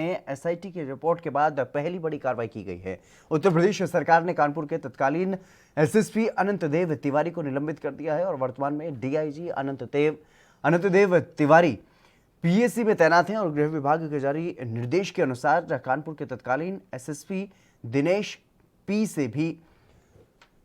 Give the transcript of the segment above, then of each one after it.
SIT की report के बाद पहली बड़ी कार्रवाई की गई है। उत्तर प्रदेश सरकार ने कानपुर के तत्कालीन एसएसपी अनंत देव तिवारी को निलंबित कर दिया है और वर्तमान में डीआईजी अनंत देव तिवारी पीएसी में तैनात हैं और गृह विभाग के जारी निर्देश के अनुसार कानपुर के तत्कालीन एसएसपी दिनेश पी से भी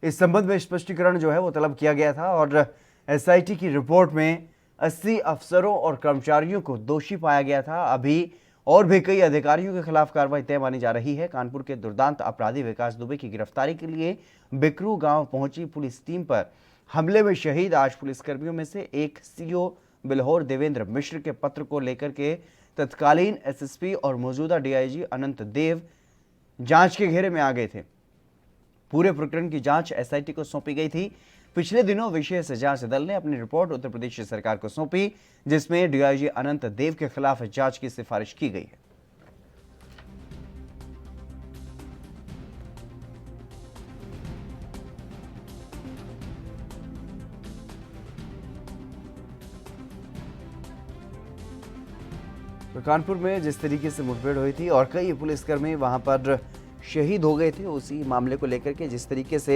इस संबंध में स्पष्टीकरण जो है वो तलब किया गया था और एसआईटी की रिपोर्ट में 80 अफसरों और कर्मचारियों को दोषी पाया गया था। अभी और भी कई अधिकारियों के खिलाफ कार्रवाई तय मानी जा रही है। कानपुर के दुर्दांत अपराधी विकास दुबे की गिरफ्तारी के लिए बिकरू गांव पहुंची पुलिस टीम पर हमले में शहीद आज पुलिसकर्मियों में से एक सीओ बिल्हौर देवेंद्र मिश्र के पत्र को लेकर के तत्कालीन एसएसपी और मौजूदा डीआईजी अनंत देव जांच के घेरे में आ गए थे। पूरे प्रकरण की जांच एसआईटी को सौंपी गई थी। पिछले दिनों विशेष जांच दल ने अपनी रिपोर्ट उत्तर प्रदेश सरकार को सौंपी, जिसमें डीआईजी अनंत देव के खिलाफ जांच की सिफारिश की गई है। तो कानपुर में जिस तरीके से मुठभेड़ हुई थी और कई पुलिसकर्मी वहां पर शहीद हो गए थे, उसी मामले को लेकर के जिस तरीके से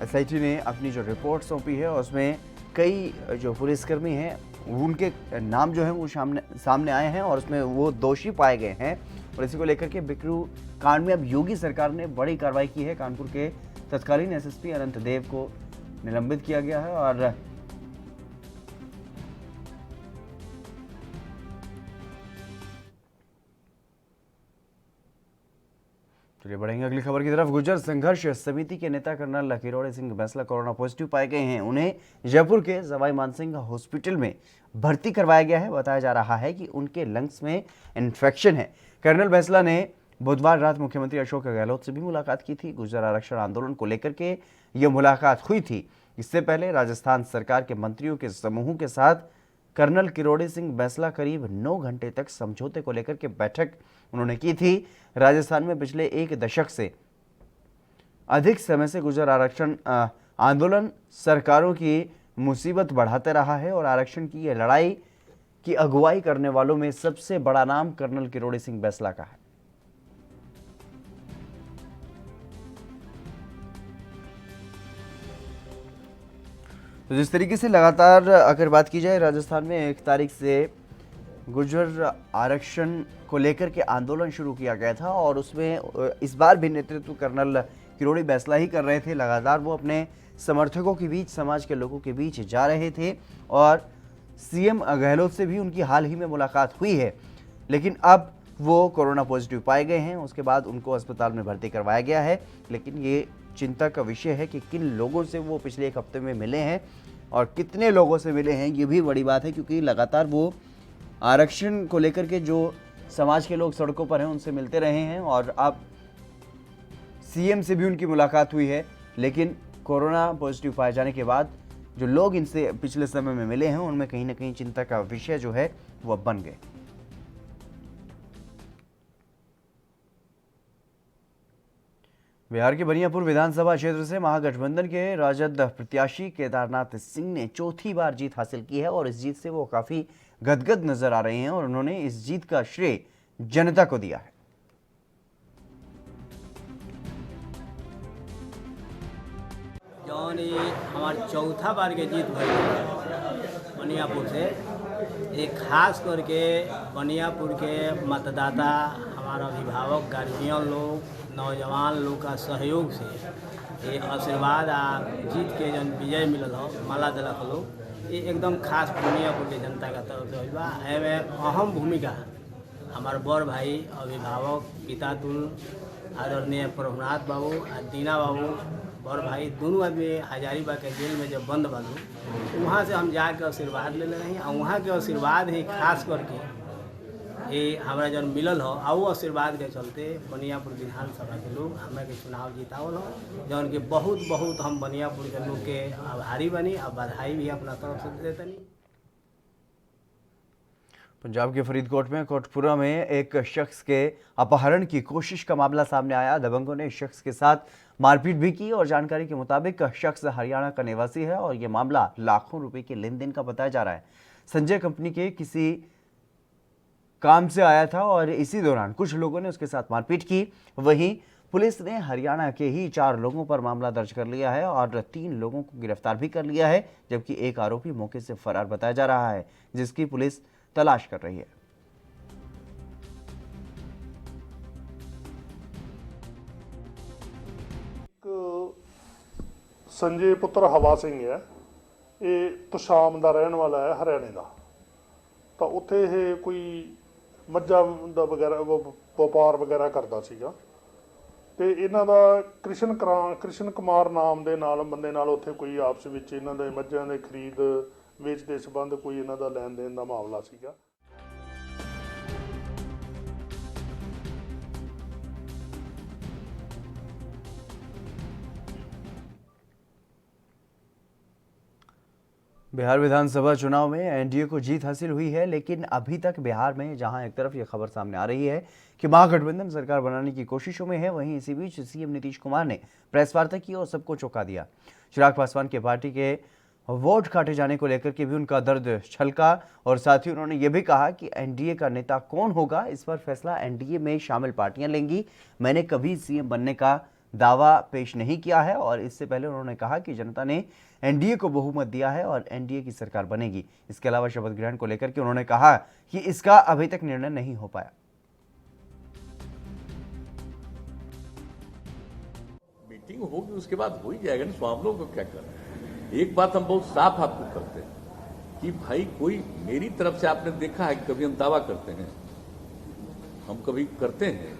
एसआईटी ने अपनी जो रिपोर्ट सौंपी है उसमें कई जो पुलिसकर्मी हैं उनके नाम जो है वो सामने आए हैं और उसमें वो दोषी पाए गए हैं और इसी को लेकर के बिकरू कांड में अब योगी सरकार ने बड़ी कार्रवाई की है। कानपुर के तत्कालीन एसएसपी अनंत देव को निलंबित किया गया है और चलिए बढ़ेंगे अगली खबर की तरफ। गुर्जर संघर्ष समिति के नेता colonel Kirori Singh Bainsla corona positive पाए गए हैं। उन्हें जयपुर के सवाई मानसिंह हॉस्पिटल में भर्ती करवाया गया है। बताया जा रहा है कि उनके लंग्स में इन्फेक्शन है। कर्नल बैंसला ने बुधवार रात मुख्यमंत्री अशोक गहलोत से भी मुलाकात की थी। गुर्जर आरक्षण आंदोलन को लेकर के यह मुलाकात हुई थी। इससे पहले राजस्थान सरकार के मंत्रियों के समूह के साथ कर्नल किरोड़ी सिंह बैंसला करीब 9 घंटे तक समझौते को लेकर के बैठक उन्होंने की थी। राजस्थान में पिछले एक दशक से अधिक समय से गुर्जर आरक्षण आंदोलन सरकारों की मुसीबत बढ़ाते रहा है और आरक्षण की यह लड़ाई की अगुवाई करने वालों में सबसे बड़ा नाम कर्नल किरोड़ी सिंह बैंसला का है। तो जिस तरीके से लगातार अगर बात की जाए, राजस्थान में 1 तारीख से गुर्जर आरक्षण को लेकर के आंदोलन शुरू किया गया था और उसमें इस बार भी नेतृत्व कर्नल किरोड़ी बैंसला ही कर रहे थे। लगातार वो अपने समर्थकों के बीच, समाज के लोगों के बीच जा रहे थे और सीएम गहलोत से भी उनकी हाल ही में मुलाकात हुई है, लेकिन अब वो कोरोना पॉजिटिव पाए गए हैं। उसके बाद उनको अस्पताल में भर्ती करवाया गया है, लेकिन ये चिंता का विषय है कि किन लोगों से वो पिछले 1 हफ्ते में मिले हैं और कितने लोगों से मिले हैं, ये भी बड़ी बात है, क्योंकि लगातार वो आरक्षण को लेकर के जो समाज के लोग सड़कों पर हैं उनसे मिलते रहे हैं और अब सीएम से भी उनकी मुलाकात हुई है। लेकिन कोरोना पॉजिटिव पाए जाने के बाद जो लोग इनसे पिछले समय में मिले हैं उनमें कहीं ना कहीं चिंता का विषय जो है वो अब बन गए। बिहार के बनियापुर विधानसभा क्षेत्र से महागठबंधन के राजद प्रत्याशी केदारनाथ सिंह ने चौथी बार जीत हासिल की है और इस जीत से वो काफी गदगद नजर आ रहे हैं और उन्होंने इस जीत का श्रेय जनता को दिया है। हमारे चौथा बार के जीत भई बनियापुर से, एक खास करके बनियापुर के मतदाता, हमारा अभिभावक, गार्जियन लोग, नौजवान लोग का सहयोग से ये आशीर्वाद आ जीत के जन विजय मिलल हो, माला दिलक लोग, ये एकदम खास बनियापुर के जनता का तरफ से हुई बा। एमें अहम भूमिका हमारे बड़ भाई, अभिभावक, पिता तुल आदरणीय प्रभुनाथ बाबू आ दीना बाबू बड़ भाई, दोनों आदमी हजारीबाग के जेल में जब बंद बालू तो वहाँ से हम जाके आशीर्वाद ले रही और वहाँ के आशीर्वाद ही खास करके ये हमारा जन मिलल हो और वो आशीर्वाद के चलते बनियापुर विधानसभा के लोग हमें के चुनाव जीतावल हो, जौन के बहुत बहुत हम बनियापुर के लोग के आभारी बनी और बधाई भी अपना तरफ से देतनी। पंजाब के फरीदकोट में कोटपुरा में एक शख्स के अपहरण की कोशिश का मामला सामने आया। दबंगों ने शख्स के साथ मारपीट भी की और जानकारी के मुताबिक शख्स हरियाणा का निवासी है और यह मामला लाखों रुपए के लेन देन का बताया जा रहा है। संजय कंपनी के किसी काम से आया था और इसी दौरान कुछ लोगों ने उसके साथ मारपीट की। वहीं पुलिस ने हरियाणा के ही 4 लोगों पर मामला दर्ज कर लिया है और 3 लोगों को गिरफ्तार भी कर लिया है, जबकि एक आरोपी मौके से फरार बताया जा रहा है, जिसकी पुलिस तलाश कर रही है। संजय पुत्र हवा सिंह है, ये तुशाम का रहने वाला है, हरियाणे का। तो उत्थे ये कोई मज्झां दा वगैरह व्यापार वगैरह करता सीगा ते इन्हां दा कृष्ण कुमार नाम दे नाल बंदे नाल उत्थे कोई आपस विच इन्हां दे मज्झां दे खरीद वेच दे संबंध कोई इन्हां दा लैन देन दा मामला सीगा। बिहार विधानसभा चुनाव में एनडीए को जीत हासिल हुई है, लेकिन अभी तक बिहार में जहां एक तरफ ये खबर सामने आ रही है कि महागठबंधन सरकार बनाने की कोशिशों में है, वहीं इसी बीच सीएम नीतीश कुमार ने प्रेस वार्ता की और सबको चौंका दिया। चिराग पासवान के पार्टी के वोट काटे जाने को लेकर के भी उनका दर्द छलका और साथ ही उन्होंने ये भी कहा कि एनडीए का नेता कौन होगा, इस पर फैसला एनडीए में शामिल पार्टियां लेंगी। मैंने कभी सीएम बनने का दावा पेश नहीं किया है और इससे पहले उन्होंने कहा कि जनता ने एनडीए को बहुमत दिया है और एनडीए की सरकार बनेगी। इसके अलावा शपथ ग्रहण को लेकर के उन्होंने कहा कि इसका अभी तक निर्णय नहीं हो पाया। मीटिंग होगी उसके बाद हो ही जाएगा ना, तो हम लोग को क्या करना। एक बात हम बहुत साफ आपको करते हैं कि भाई कोई मेरी तरफ से आपने देखा है कि कभी हम दावा करते हैं, हम कभी करते हैं,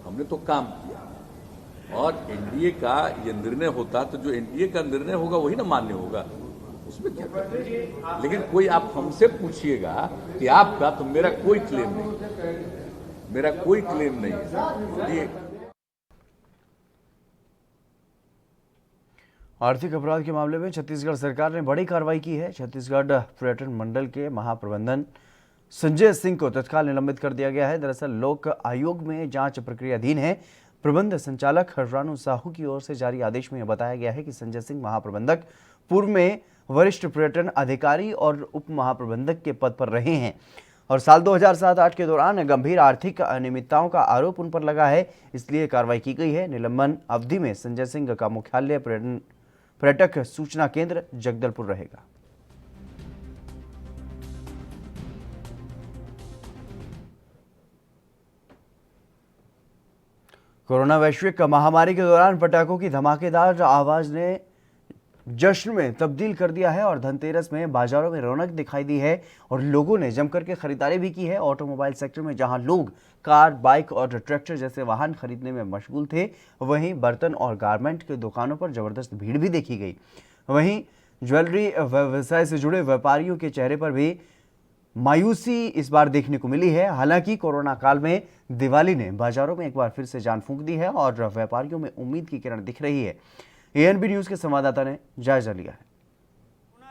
हमने तो काम किया और एनडीए का ये निर्णय होता तो जो एनडीए का निर्णय होगा वही ना मान्य होगा, उसमें क्या करते हैं। लेकिन कोई आप हमसे पूछिएगा कि आपका, तो मेरा कोई क्लेम नहीं, मेरा कोई क्लेम नहीं। ये आर्थिक अपराध के मामले में छत्तीसगढ़ सरकार ने बड़ी कार्रवाई की है। छत्तीसगढ़ पर्यटन मंडल के महाप्रबंधन संजय सिंह को तत्काल निलंबित कर दिया गया है। दरअसल लोक आयोग में जांच प्रक्रियाधीन है। प्रबंध संचालक रानू साहू की ओर से जारी आदेश में यह बताया गया है कि संजय सिंह महाप्रबंधक पूर्व में वरिष्ठ पर्यटन अधिकारी और उप महाप्रबंधक के पद पर रहे हैं और साल 2007-8 के दौरान गंभीर आर्थिक अनियमितताओं का आरोप उन पर लगा है, इसलिए कार्रवाई की गई है। निलंबन अवधि में संजय सिंह का मुख्यालय पर्यटक सूचना केंद्र जगदलपुर रहेगा। कोरोना वैश्विक महामारी के दौरान पटाखों की धमाकेदार आवाज ने जश्न में तब्दील कर दिया है और धनतेरस में बाजारों में रौनक दिखाई दी है और लोगों ने जमकर के खरीदारी भी की है। ऑटोमोबाइल सेक्टर में जहां लोग कार, बाइक और ट्रैक्टर जैसे वाहन खरीदने में मशगूल थे, वहीं बर्तन और गारमेंट के दुकानों पर जबरदस्त भीड़ भी देखी गई। वहीं ज्वेलरी व्यवसाय से जुड़े व्यापारियों के चेहरे पर भी मायूसी इस बार देखने को मिली है। हालांकि कोरोना काल में दिवाली ने बाजारों में एक बार फिर से जान फूंक दी है और व्यापारियों में उम्मीद की किरण दिख रही है। एएनबी न्यूज के संवाददाता ने जायजा लिया है।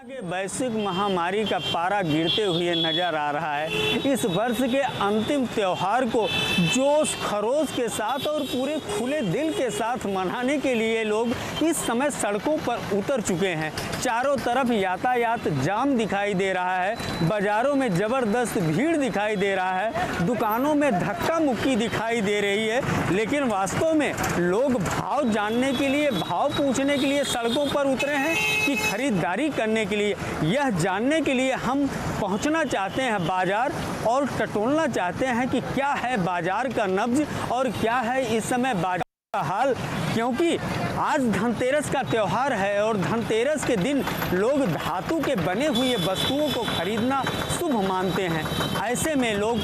के वैश्विक महामारी का पारा गिरते हुए नजर आ रहा है। इस वर्ष के अंतिम त्योहार को जोश खरोश के साथ और पूरे खुले दिल के साथ मनाने के लिए लोग इस समय सड़कों पर उतर चुके हैं। चारों तरफ यातायात जाम दिखाई दे रहा है, बाजारों में जबरदस्त भीड़ दिखाई दे रहा है, दुकानों में धक्का मुक्की दिखाई दे रही है, लेकिन वास्तव में लोग भाव जानने के लिए, भाव पूछने के लिए सड़कों पर उतरे हैं कि खरीदारी करने के लिए। यह जानने के लिए हम पहुंचना चाहते हैं बाजार और टटोलना चाहते हैं कि क्या है बाजार का नब्ज और क्या है इस समय बाजार का हाल, क्योंकि आज धनतेरस का त्यौहार है और धनतेरस के दिन लोग धातु के बने हुए वस्तुओं को खरीदना शुभ मानते हैं। ऐसे में लोग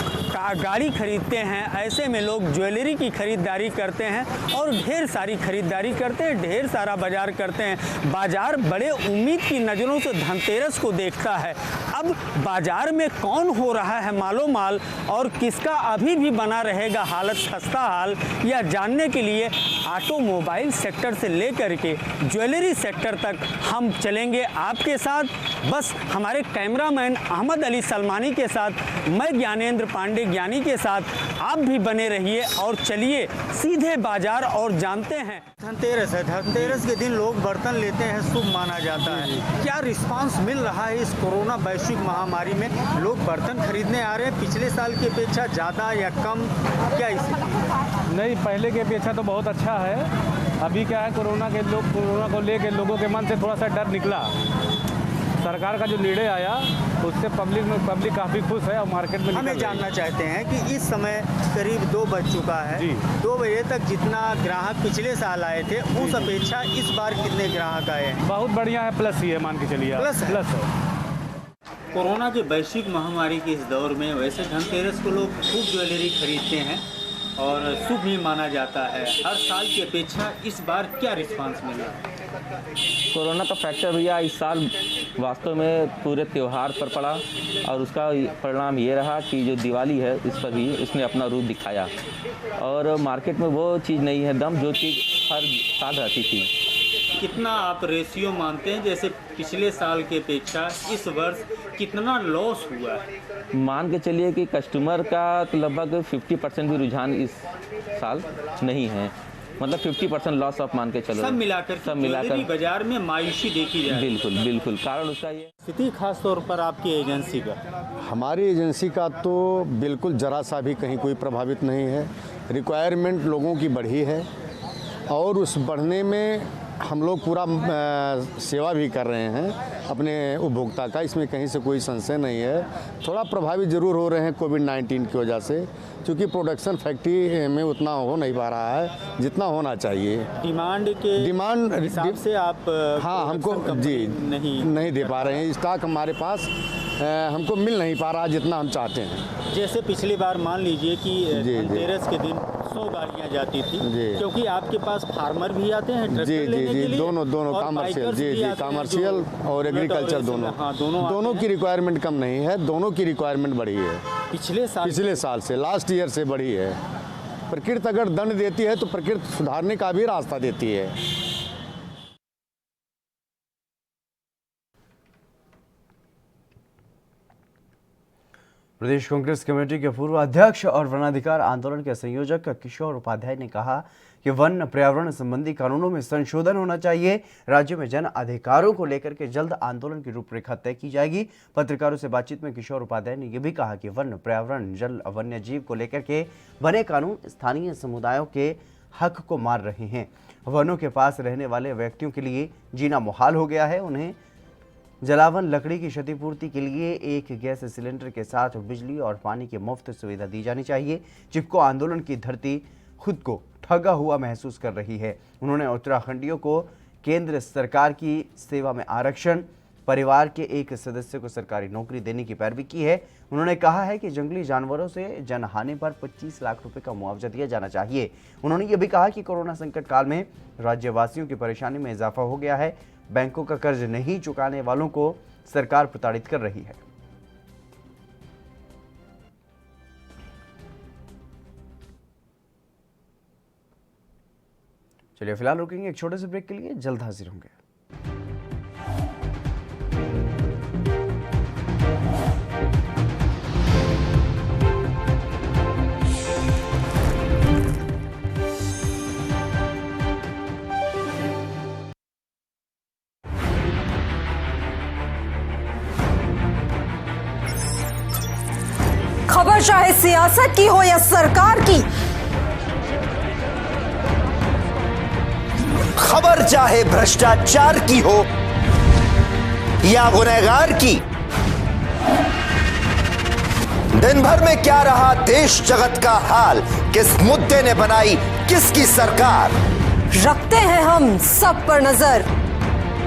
गाड़ी खरीदते हैं, ऐसे में लोग ज्वेलरी की खरीदारी करते हैं और ढेर सारी खरीदारी करते हैं, ढेर सारा बाजार करते हैं। बाजार बड़े उम्मीद की नज़रों से धनतेरस को देखता है। अब बाजार में कौन हो रहा है मालो माल और किसका अभी भी बना रहेगा हालत खस्ता हाल, यह जानने के लिए ऑटोमोबाइल सेक्टर से लेकर के ज्वेलरी सेक्टर तक हम चलेंगे आपके साथ। बस हमारे कैमरामैन अहमद अली सलमानी के साथ मैं ज्ञानेंद्र पांडे ज्ञानी के साथ आप भी बने रहिए और चलिए सीधे बाजार और जानते हैं। धनतेरस है, धनतेरस के दिन लोग बर्तन लेते हैं, शुभ माना जाता है। क्या रिस्पांस मिल रहा है इस कोरोना वैश्विक महामारी में? लोग बर्तन खरीदने आ रहे हैं पिछले साल की अपेक्षा ज़्यादा या कम, क्या स्थिति? नहीं, पहले की अपेक्षा तो बहुत अच्छा है। अभी क्या है, कोरोना को लेके लोगों के मन से थोड़ा सा डर निकला। सरकार का जो निर्णय आया उससे पब्लिक काफ़ी खुश है और मार्केट में हमें जानना चाहते हैं कि इस समय करीब 2 बज चुका है जी। 2 बजे तक जितना ग्राहक पिछले साल आए थे उस अपेक्षा इस बार कितने ग्राहक आए हैं? बहुत बढ़िया है, प्लस ही है, मान के चलिए। प्लस है। प्लस है। कोरोना के वैश्विक महामारी के इस दौर में वैसे धनतेरस को लोग खूब ज्वेलरी खरीदते हैं और शुभ भी माना जाता है। हर साल की अपेक्षा इस बार क्या रिस्पांस मिला? कोरोना का फैक्टर भैया इस साल वास्तव में पूरे त्यौहार पर पड़ा और उसका परिणाम ये रहा कि जो दिवाली है इस पर भी उसने अपना रूप दिखाया और मार्केट में वो चीज़ नहीं है दम जो चीज़ हर साल रहती थी। कितना आप रेशियो मानते हैं, जैसे पिछले साल की अपेक्षा इस वर्ष कितना लॉस हुआ है? मान के चलिए कि कस्टमर का तो लगभग 50% भी रुझान इस साल नहीं है, मतलब 50% लॉस ऑफ मान के चलो। सब मिलाकर बाजार में मायूसी देखी जाए। बिल्कुल कारण उसका ये स्थिति खास तौर पर आपकी एजेंसी का। हमारी एजेंसी का तो बिल्कुल ज़रा सा भी कहीं कोई प्रभावित नहीं है। रिक्वायरमेंट लोगों की बढ़ी है और उस बढ़ने में हम लोग पूरा सेवा भी कर रहे हैं अपने उपभोक्ता का, इसमें कहीं से कोई संशय नहीं है। थोड़ा प्रभावित ज़रूर हो रहे हैं कोविड-19 की वजह से, क्योंकि प्रोडक्शन फैक्ट्री में उतना हो नहीं पा रहा है जितना होना चाहिए। डिमांड हिसाब से आप हाँ हमको जी नहीं दे पा रहे हैं। स्टॉक हमारे पास हमको मिल नहीं पा रहा जितना हम चाहते हैं। जैसे पिछली बार मान लीजिए कि धनतेरस के दिन 100 गाड़ियाँ जाती थी, क्योंकि आपके पास फार्मर भी आते हैं ट्रैक्टर लेने के लिए, दोनों कॉमर्शियल कॉमर्शियल और एग्रीकल्चर दोनों की रिक्वायरमेंट कम नहीं है, दोनों की रिक्वायरमेंट बढ़ी है पिछले साल से, लास्ट ईयर से बढ़ी है। प्रकृति अगर दंड देती है तो प्रकृति सुधारने का भी रास्ता देती है। प्रदेश कांग्रेस कमेटी के पूर्व अध्यक्ष और वनाधिकार आंदोलन के संयोजक किशोर उपाध्याय ने कहा कि वन पर्यावरण संबंधी कानूनों में संशोधन होना चाहिए। राज्य में जन अधिकारों को लेकर के जल्द आंदोलन की रूपरेखा तय की जाएगी। पत्रकारों से बातचीत में किशोर उपाध्याय ने यह भी कहा कि वन पर्यावरण जल वन्य जीव को लेकर के बने कानून स्थानीय समुदायों के हक को मार रहे हैं। वनों के पास रहने वाले व्यक्तियों के लिए जीना मुहाल हो गया है। उन्हें जलावन लकड़ी की क्षतिपूर्ति के लिए एक गैस सिलेंडर के साथ बिजली और पानी की मुफ्त सुविधा दी जानी चाहिए। चिपको आंदोलन की धरती खुद को ठगा हुआ महसूस कर रही है। उन्होंने उत्तराखंडियों को केंद्र सरकार की सेवा में आरक्षण, परिवार के एक सदस्य को सरकारी नौकरी देने की पैरवी की है। उन्होंने कहा है कि जंगली जानवरों से जनहानि पर 25 लाख रुपए का मुआवजा दिया जाना चाहिए। उन्होंने ये भी कहा कि कोरोना संकट काल में राज्यवासियों की परेशानी में इजाफा हो गया है। बैंकों का कर्ज नहीं चुकाने वालों को सरकार प्रताड़ित कर रही है। चलिए फिलहाल रुकेंगे एक छोटे से ब्रेक के लिए, जल्द हाजिर होंगे। खबर चाहे सियासत की हो या सरकार की, खबर चाहे भ्रष्टाचार की हो या गुनहगार की, दिन भर में क्या रहा देश जगत का हाल, किस मुद्दे ने बनाई किसकी सरकार, रखते हैं हम सब पर नजर,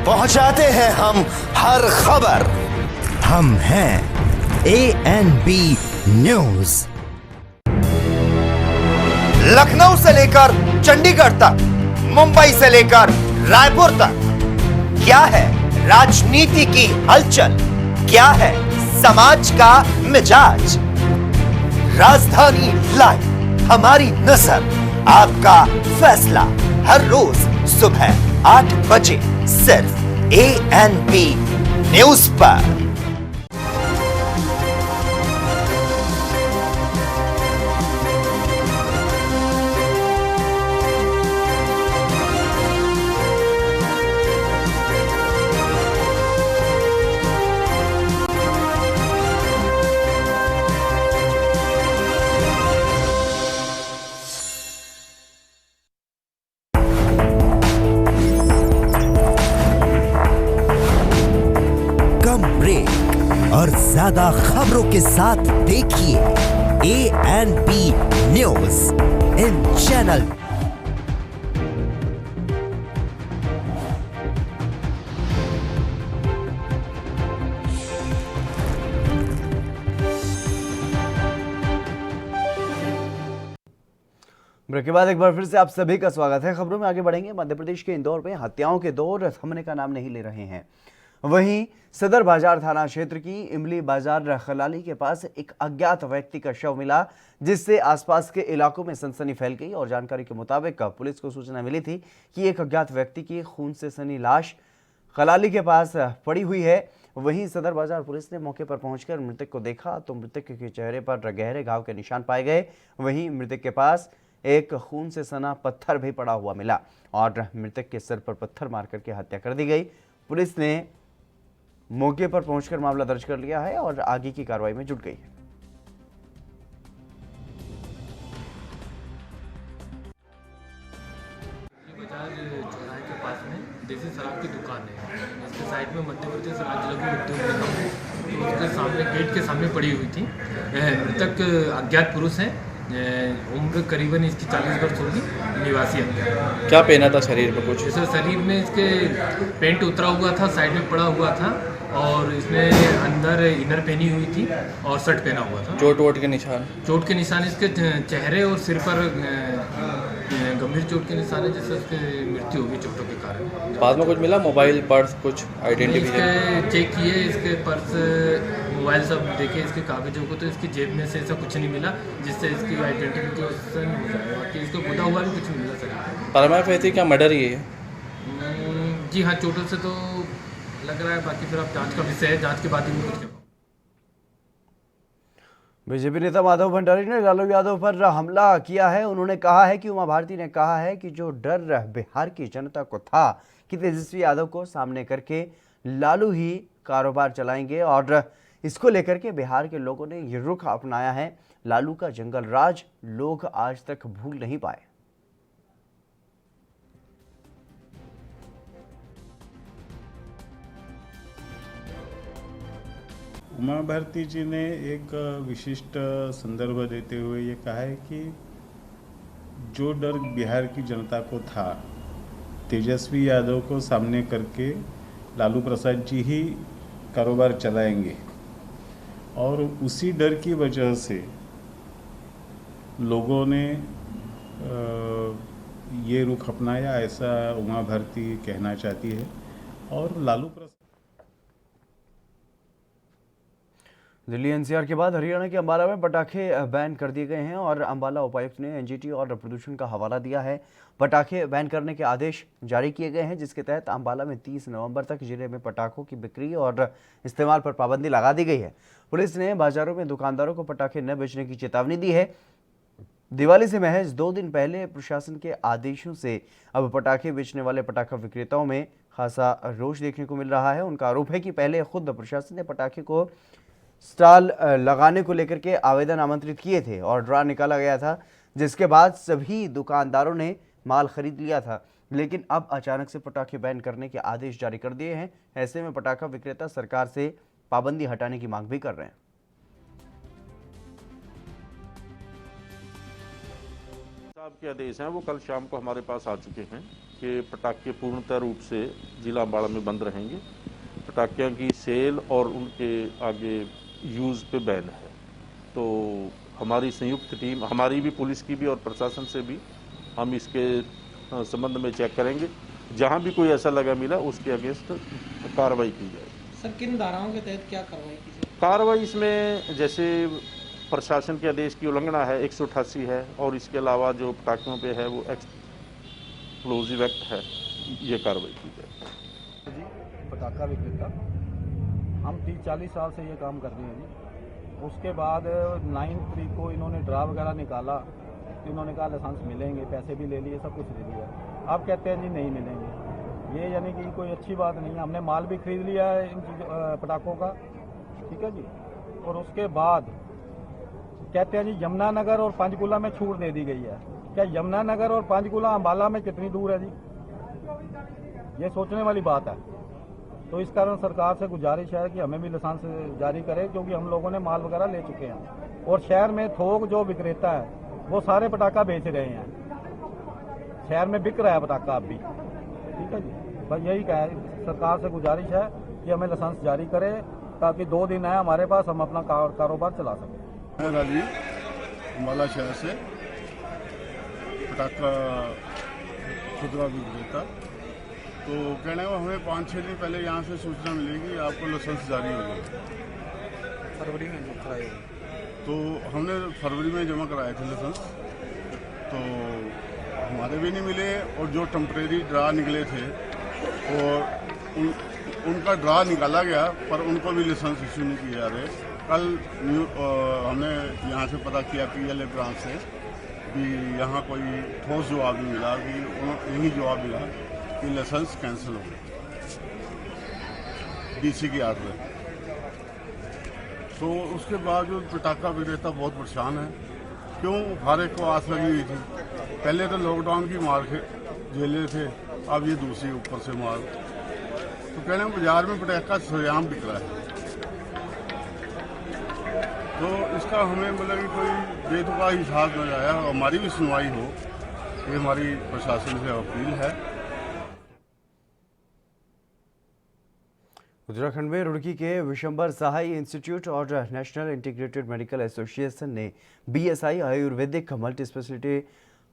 पहुंचाते हैं हम हर खबर। हम हैं ANB न्यूज। लखनऊ से लेकर चंडीगढ़ तक, मुंबई से लेकर रायपुर तक, क्या है राजनीति की हलचल, क्या है समाज का मिजाज। राजधानी लाइव, हमारी नजर, आपका फैसला, हर रोज सुबह 8 बजे सिर्फ ANP न्यूज पर। और ज्यादा खबरों के साथ देखिए ANP news in channel. Break के बाद एक बार फिर से आप सभी का स्वागत है। खबरों में आगे बढ़ेंगे। मध्य प्रदेश के इंदौर में हत्याओं के दौर थमने का नाम नहीं ले रहे हैं। वहीं सदर बाजार थाना क्षेत्र की इमली बाजार खलाली के पास एक अज्ञात व्यक्ति का शव मिला, जिससे आसपास के इलाकों में सनसनी फैल गई। और जानकारी के मुताबिक पुलिस को सूचना मिली थी कि एक अज्ञात व्यक्ति की खून से सनी लाश खलाली के पास पड़ी हुई है। वहीं सदर बाजार पुलिस ने मौके पर पहुंचकर मृतक को देखा तो मृतक के चेहरे पर गहरे घाव के निशान पाए गए। वहीं मृतक के पास एक खून से सना पत्थर भी पड़ा हुआ मिला और मृतक के सिर पर पत्थर मार करके हत्या कर दी गई। पुलिस ने मौके पर पहुंचकर मामला दर्ज कर लिया है और आगे की कार्रवाई में जुट गई है। बाजार चौराहे के पास में देसी शराब की दुकान है। इसके साइड में मध्य प्रदेश राज्य लघु उद्योग निगम है, तो उसके सामने गेट के सामने पड़ी हुई थी। मृतक अज्ञात पुरुष है, उम्र करीबन इसकी 40 वर्ष होगी, निवासी अज्ञात। क्या पहना था शरीर पर? कुछ जैसे शरीर में इसके पेंट उतरा हुआ था, साइड में पड़ा हुआ था और इसने अंदर इनर पहनी हुई थी और शर्ट पहना हुआ था। चोट वोट के निशान? चोट के निशान इसके चेहरे और सिर पर गंभीर चोट के निशान है, जिससे उसकी मृत्यु होगी चोटों के कारण। बाद में कुछ मिला? मोबाइल, पर्स, कुछ आइडेंटिफिकेशन चेक किए, इसके पर्स मोबाइल सब देखे, इसके कागजों को, तो इसकी जेब में से ऐसा कुछ नहीं मिला जिससे इसकी आइडेंटिफिकेशन हो जाए। बाकी इसको गुदा हुआ भी कुछ नहीं मिला सर। परमाफेती क्या मर्डर ही है? जी हाँ, चोटों से तो लग रहा है, बाकी फिर अब जांच का विषय है, जांच के बाद ही कुछ। बीजेपी नेता माधव भंडारी ने लालू यादव पर हमला किया है। उन्होंने कहा है कि उमा भारती ने कहा है कि जो डर बिहार की जनता को था कि तेजस्वी यादव को सामने करके लालू ही कारोबार चलाएंगे, और इसको लेकर के बिहार के लोगों ने ये रुख अपनाया है। लालू का जंगल राज लोग आज तक भूल नहीं पाए। उमा भारती जी ने एक विशिष्ट संदर्भ देते हुए ये कहा है कि जो डर बिहार की जनता को था तेजस्वी यादव को सामने करके लालू प्रसाद जी ही कारोबार चलाएंगे, और उसी डर की वजह से लोगों ने ये रुख अपनाया, ऐसा उमा भारती कहना चाहती है। और लालू प्रसाद दिल्ली एनसीआर के बाद हरियाणा के अंबाला में पटाखे बैन कर दिए गए हैं और अंबाला उपायुक्त ने एनजीटी और प्रदूषण का हवाला दिया है। पटाखे बैन करने के आदेश जारी किए गए हैं, जिसके तहत अंबाला में 30 नवंबर तक जिले में पटाखों की बिक्री और इस्तेमाल पर पाबंदी लगा दी गई है। पुलिस ने बाजारों में दुकानदारों को पटाखे न बेचने की चेतावनी दी है। दिवाली से महज 2 दिन पहले प्रशासन के आदेशों से अब पटाखे बेचने वाले पटाखा विक्रेताओं में खासा रोष देखने को मिल रहा है। उनका आरोप है कि पहले खुद प्रशासन ने पटाखे को स्टॉल लगाने को लेकर के आवेदन आमंत्रित किए थे और ड्रा निकाला गया था, जिसके बाद सभी दुकानदारों ने माल खरीद लिया था। लेकिन अब अचानक से पटाखे बैन करने के आदेश जारी कर दिए हैं। ऐसे में पटाखा विक्रेता सरकार से पाबंदी हटाने की मांग भी कर रहे हैं। साहब के आदेश हैं वो कल शाम को हमारे पास आ चुके हैं कि पटाखे पूर्णतः रूप से जिला अम्बाड़ा में बंद रहेंगे। पटाखियों की सेल और उनके आगे यूज़ पे बैन है। तो हमारी संयुक्त टीम, हमारी भी, पुलिस की भी और प्रशासन से भी, हम इसके संबंध में चेक करेंगे। जहां भी कोई ऐसा लगा मिला उसके अगेंस्ट कार्रवाई की जाए। सर, किन धाराओं के तहत क्या कार्रवाई की जाए? कार्रवाई इसमें जैसे प्रशासन के आदेश की उल्लंघना है 188 है, और इसके अलावा जो पटाखों पे है वो एक्सप्लोजिव एक्ट है, ये कार्रवाई की जाए। जी पटाखा विक्रेता, हम 30-40 साल से ये काम कर रहे हैं जी। उसके बाद 9 तारीख को इन्होंने ड्रा वगैरह निकाला, इन्होंने कहा लाइसेंस मिलेंगे, पैसे भी ले लिए, सब कुछ ले लिया। अब कहते हैं जी नहीं मिलेंगे, ये यानी कि कोई अच्छी बात नहीं है। हमने माल भी खरीद लिया है इन पटाखों का, ठीक है जी। और उसके बाद कहते हैं जी यमुनानगर और पंचकुला में छूट दे दी गई है। क्या यमुनानगर और पंचकुला अंबाला में कितनी दूर है जी? ये सोचने वाली बात है। तो इस कारण सरकार से गुजारिश है कि हमें भी लाइसेंस जारी करे, क्योंकि हम लोगों ने माल वगैरह ले चुके हैं और शहर में थोक जो विक्रेता है वो सारे पटाखा बेच रहे हैं। शहर में बिक रहा है पटाखा अब भी, ठीक है जी। बस यही कह सरकार से गुजारिश है कि हमें लाइसेंस जारी करे, ताकि 2 दिन है हमारे पास, हम अपना कारोबार चला सकें। मैं राजीव अम्बाला शहर से पटाखा खुदरा विक्रेता। तो कहने को हमें 5-6 दिन पहले यहाँ से सूचना मिलेगी आपको लाइसेंस जारी हो गया। फरवरी में कराए, तो हमने फरवरी में जमा कराए थे लाइसेंस, तो हमारे भी नहीं मिले और जो टेम्परेरी ड्रा निकले थे और उनका ड्रा निकाला गया, पर उनको भी लाइसेंस इशू नहीं किए जा रहे। कल हमने यहाँ से पता किया PLA ब्रांच से कि यहाँ कोई ठोस जवाब नहीं मिला, कि यही जवाब मिला कि लाइसेंस कैंसिल हो गया DC की आर्डर है। तो उसके बावजूद पटाखा विक्रेता बहुत परेशान है। क्यों? हर एक को आस लगी हुई थी। पहले तो लॉकडाउन की मार झेले थे, अब ये दूसरी ऊपर से मार। तो कहने बाजार में पटाखा सरेआम बिक रहा है। तो इसका हमें मतलब कि कोई बेतुका हिसाब न आया, हमारी भी सुनवाई हो, ये हमारी प्रशासन से अपील है। उत्तराखंड में रुड़की के विशंबर सहाय इंस्टीट्यूट और नेशनल इंटीग्रेटेड मेडिकल एसोसिएशन ने BSI Ayurvedic multi speciality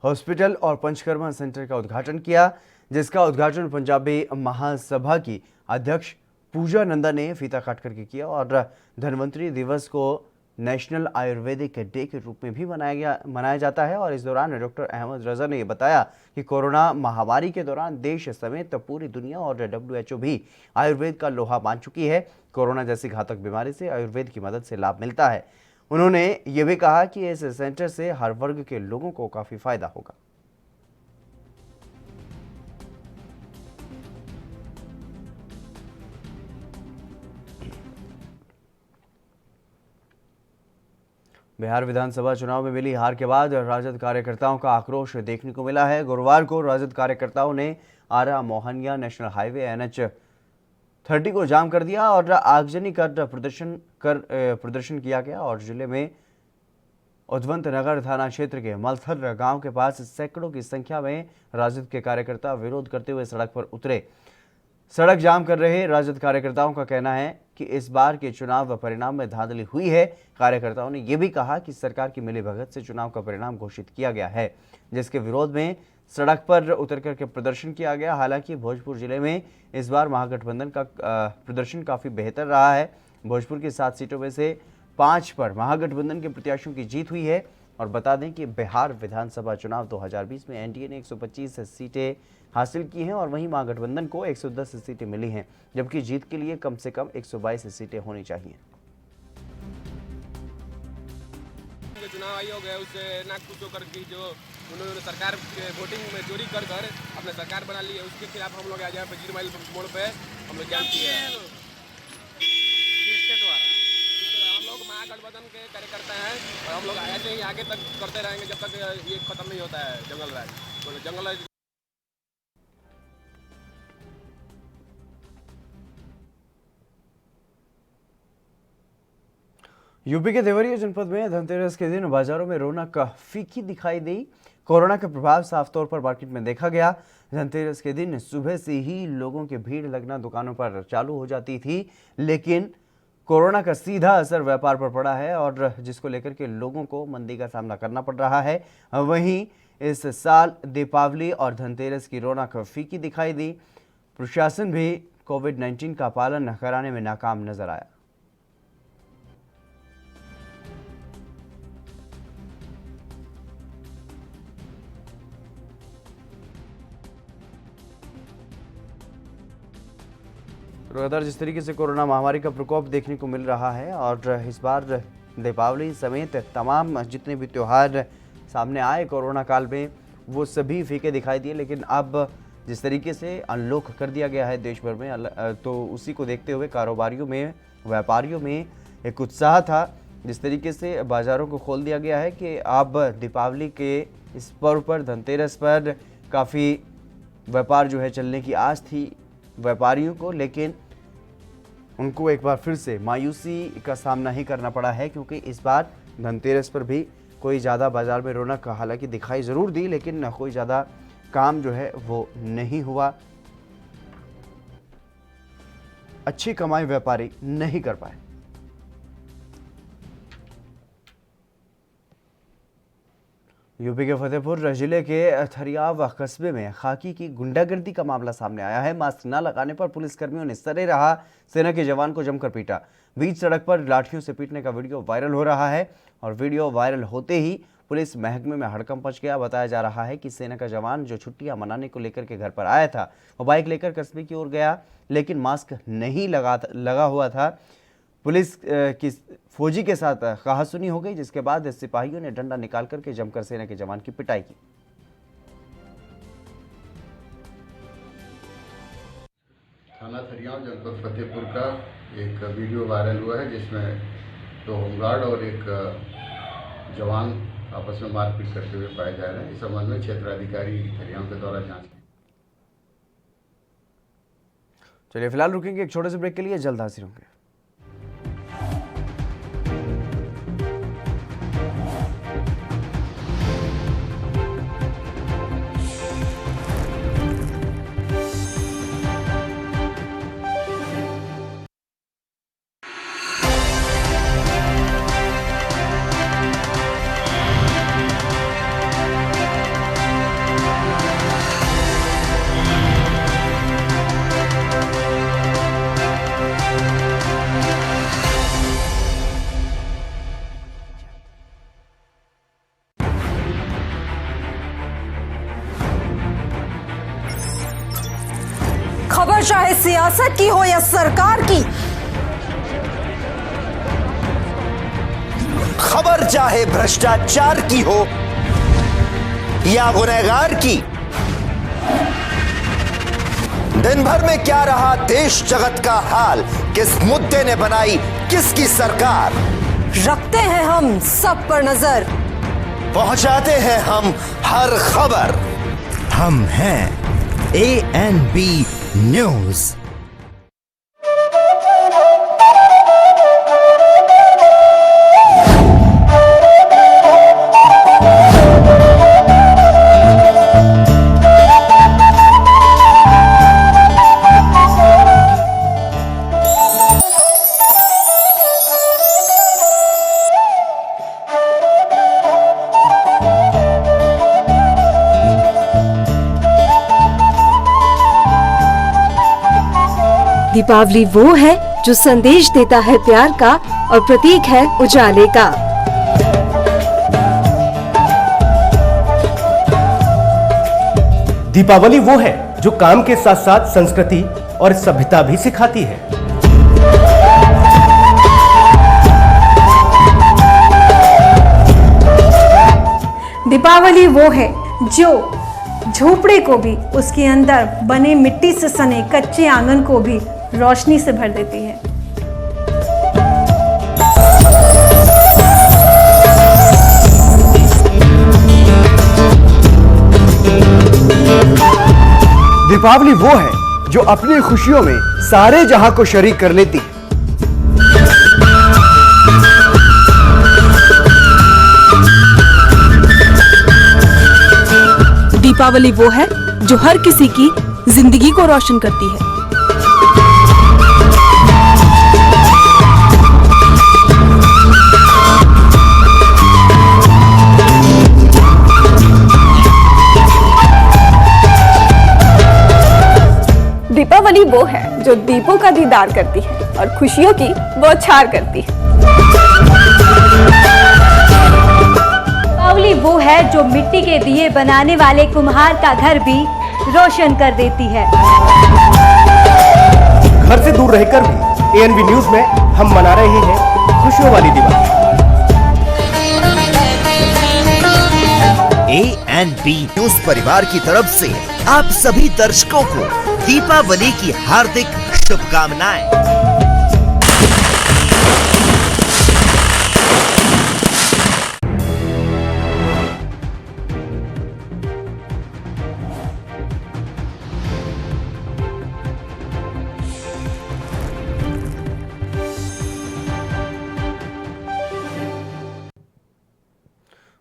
hospital और पंचकर्मा सेंटर का उद्घाटन किया, जिसका उद्घाटन पंजाबी महासभा की अध्यक्ष पूजा नंदा ने फीता काट करके किया। और धन्वंतरी दिवस को नेशनल आयुर्वेदिक डे के रूप में भी मनाया जाता है। और इस दौरान डॉक्टर अहमद रजा ने बताया कि कोरोना महामारी के दौरान देश समेत पूरी दुनिया और WHO भी आयुर्वेद का लोहा मान चुकी है। कोरोना जैसी घातक बीमारी से आयुर्वेद की मदद से लाभ मिलता है। उन्होंने ये भी कहा कि इस सेंटर से हर वर्ग के लोगों को काफी फायदा होगा। बिहार विधानसभा चुनाव में मिली हार के बाद राजद कार्यकर्ताओं का आक्रोश देखने को मिला है। गुरुवार को राजद कार्यकर्ताओं ने आरा मोहनिया नेशनल हाईवे NH 30 को जाम कर दिया और आगजनी कर प्रदर्शन किया गया। और जिले में उद्वंत नगर थाना क्षेत्र के मलथर गांव के पास सैकड़ों की संख्या में राजद के कार्यकर्ता विरोध करते हुए सड़क पर उतरे। सड़क जाम कर रहे राजद कार्यकर्ताओं का कहना है कि इस बार के चुनाव परिणाम में धांधली हुई है। कार्यकर्ताओं ने यह भी कहा कि सरकार की मिलीभगत से चुनाव का परिणाम घोषित किया गया है, जिसके विरोध में सड़क पर उतर करके प्रदर्शन किया गया। हालांकि भोजपुर जिले में इस बार महागठबंधन का प्रदर्शन काफी बेहतर रहा है। भोजपुर की 7 सीटों में से 5 पर महागठबंधन के प्रत्याशियों की जीत हुई है। और बता दें कि बिहार विधानसभा चुनाव 2020 में NDA ने 125 सीटें हासिल की हैं और वहीं महागठबंधन को 110 सीटें मिली हैं, जबकि जीत के लिए कम से कम 122 सीटें होनी चाहिए। चुनाव आयोग है उससे नाखुश होकर की जो उन्होंने सरकार के वोटिंग में चोरी कर अपने सरकार बना ली है, उसके खिलाफ हम लोग आज यहाँ पे 0 माइल मोड़ पे हम लोग जाम किए हैं। हम लोग महागठबंधन के कार्यकर्ता हैं और हम लोग ऐसे ही आगे तक करते रहेंगे जब तक ये खत्म नहीं होता है जंगल राज। यूपी के देवरिया जनपद में धनतेरस के दिन बाजारों में रौनक फीकी दिखाई दी। कोरोना का प्रभाव साफ तौर पर मार्केट में देखा गया। धनतेरस के दिन सुबह से ही लोगों की भीड़ लगना दुकानों पर चालू हो जाती थी, लेकिन कोरोना का सीधा असर व्यापार पर पड़ा है और जिसको लेकर के लोगों को मंदी का सामना करना पड़ रहा है। वहीं इस साल दीपावली और धनतेरस की रौनक फीकी दिखाई दी। प्रशासन भी कोविड-19 का पालन कराने में नाकाम नजर आया। लगातार जिस तरीके से कोरोना महामारी का प्रकोप देखने को मिल रहा है और इस बार दीपावली समेत तमाम जितने भी त्यौहार सामने आए कोरोना काल में वो सभी फीके दिखाई दिए, लेकिन अब जिस तरीके से अनलॉक कर दिया गया है देश भर में, तो उसी को देखते हुए कारोबारियों में, व्यापारियों में एक उत्साह था। जिस तरीके से बाज़ारों को खोल दिया गया है कि अब दीपावली के इस पर्व पर, धनतेरस पर काफ़ी व्यापार जो है चलने की आस थी व्यापारियों को, लेकिन उनको एक बार फिर से मायूसी का सामना ही करना पड़ा है, क्योंकि इस बार धनतेरस पर भी कोई ज़्यादा बाज़ार में रौनक हालांकि दिखाई ज़रूर दी, लेकिन कोई ज़्यादा काम जो है वो नहीं हुआ। अच्छी कमाई व्यापारी नहीं कर पाए। यूपी के फतेहपुर जिले के थरियाव कस्बे में खाकी की गुंडागर्दी का मामला सामने आया है। मास्क न लगाने पर पुलिसकर्मियों ने सरे रहा सेना के जवान को जमकर पीटा। बीच सड़क पर लाठियों से पीटने का वीडियो वायरल हो रहा है और वीडियो वायरल होते ही पुलिस महकमे में हड़कंप मच गया। बताया जा रहा है कि सेना का जवान जो छुट्टियां मनाने को लेकर के घर पर आया था, वो बाइक लेकर कस्बे की ओर गया, लेकिन मास्क नहीं लगा हुआ था। पुलिस की फौजी के साथ कहासुनी हो गई, जिसके बाद सिपाहियों ने डंडा निकाल करके जमकर सेना के जवान की पिटाई की। थाना थरियाव जनपद फतेहपुर का एक वीडियो वायरल हुआ है जिसमें 2 होमगार्ड और एक जवान आपस में मारपीट करते हुए पाए जा रहे हैं। इस संबंध में क्षेत्राधिकारी थरियाव के द्वारा जांच की। चलिए फिलहाल रुकेंगे एक छोटे से ब्रेक के लिए, जल्द हाजिर होंगे। खबर चाहे सियासत की हो या सरकार की, खबर चाहे भ्रष्टाचार की हो या गुनहगार की, दिन भर में क्या रहा देश जगत का हाल, किस मुद्दे ने बनाई किसकी सरकार, रखते हैं हम सब पर नजर, पहुंचाते हैं हम हर खबर। हम हैं ANB न्यूज। दीपावली वो है जो संदेश देता है प्यार का और प्रतीक है उजाले का। दीपावली वो है जो काम के साथ साथ संस्कृति और सभ्यता भी सिखाती है। दीपावली वो है जो झोपड़े को भी, उसके अंदर बने मिट्टी से सने कच्चे आंगन को भी रोशनी से भर देती है। दीपावली वो है जो अपनी खुशियों में सारे जहां को शरीक कर लेती है। दीपावली वो है जो हर किसी की जिंदगी को रोशन करती है। दीपावली वो है जो दीपों का दीदार करती है और खुशियों की बौछार करती है। दीपावली वो है जो मिट्टी के दिए बनाने वाले कुम्हार का घर भी रोशन कर देती है। घर से दूर रहकर भी एएनबी न्यूज में हम मना रहे हैं खुशियों वाली दिवाली। एएनबी न्यूज परिवार की तरफ से आप सभी दर्शकों को दीपावली की हार्दिक शुभकामनाएं।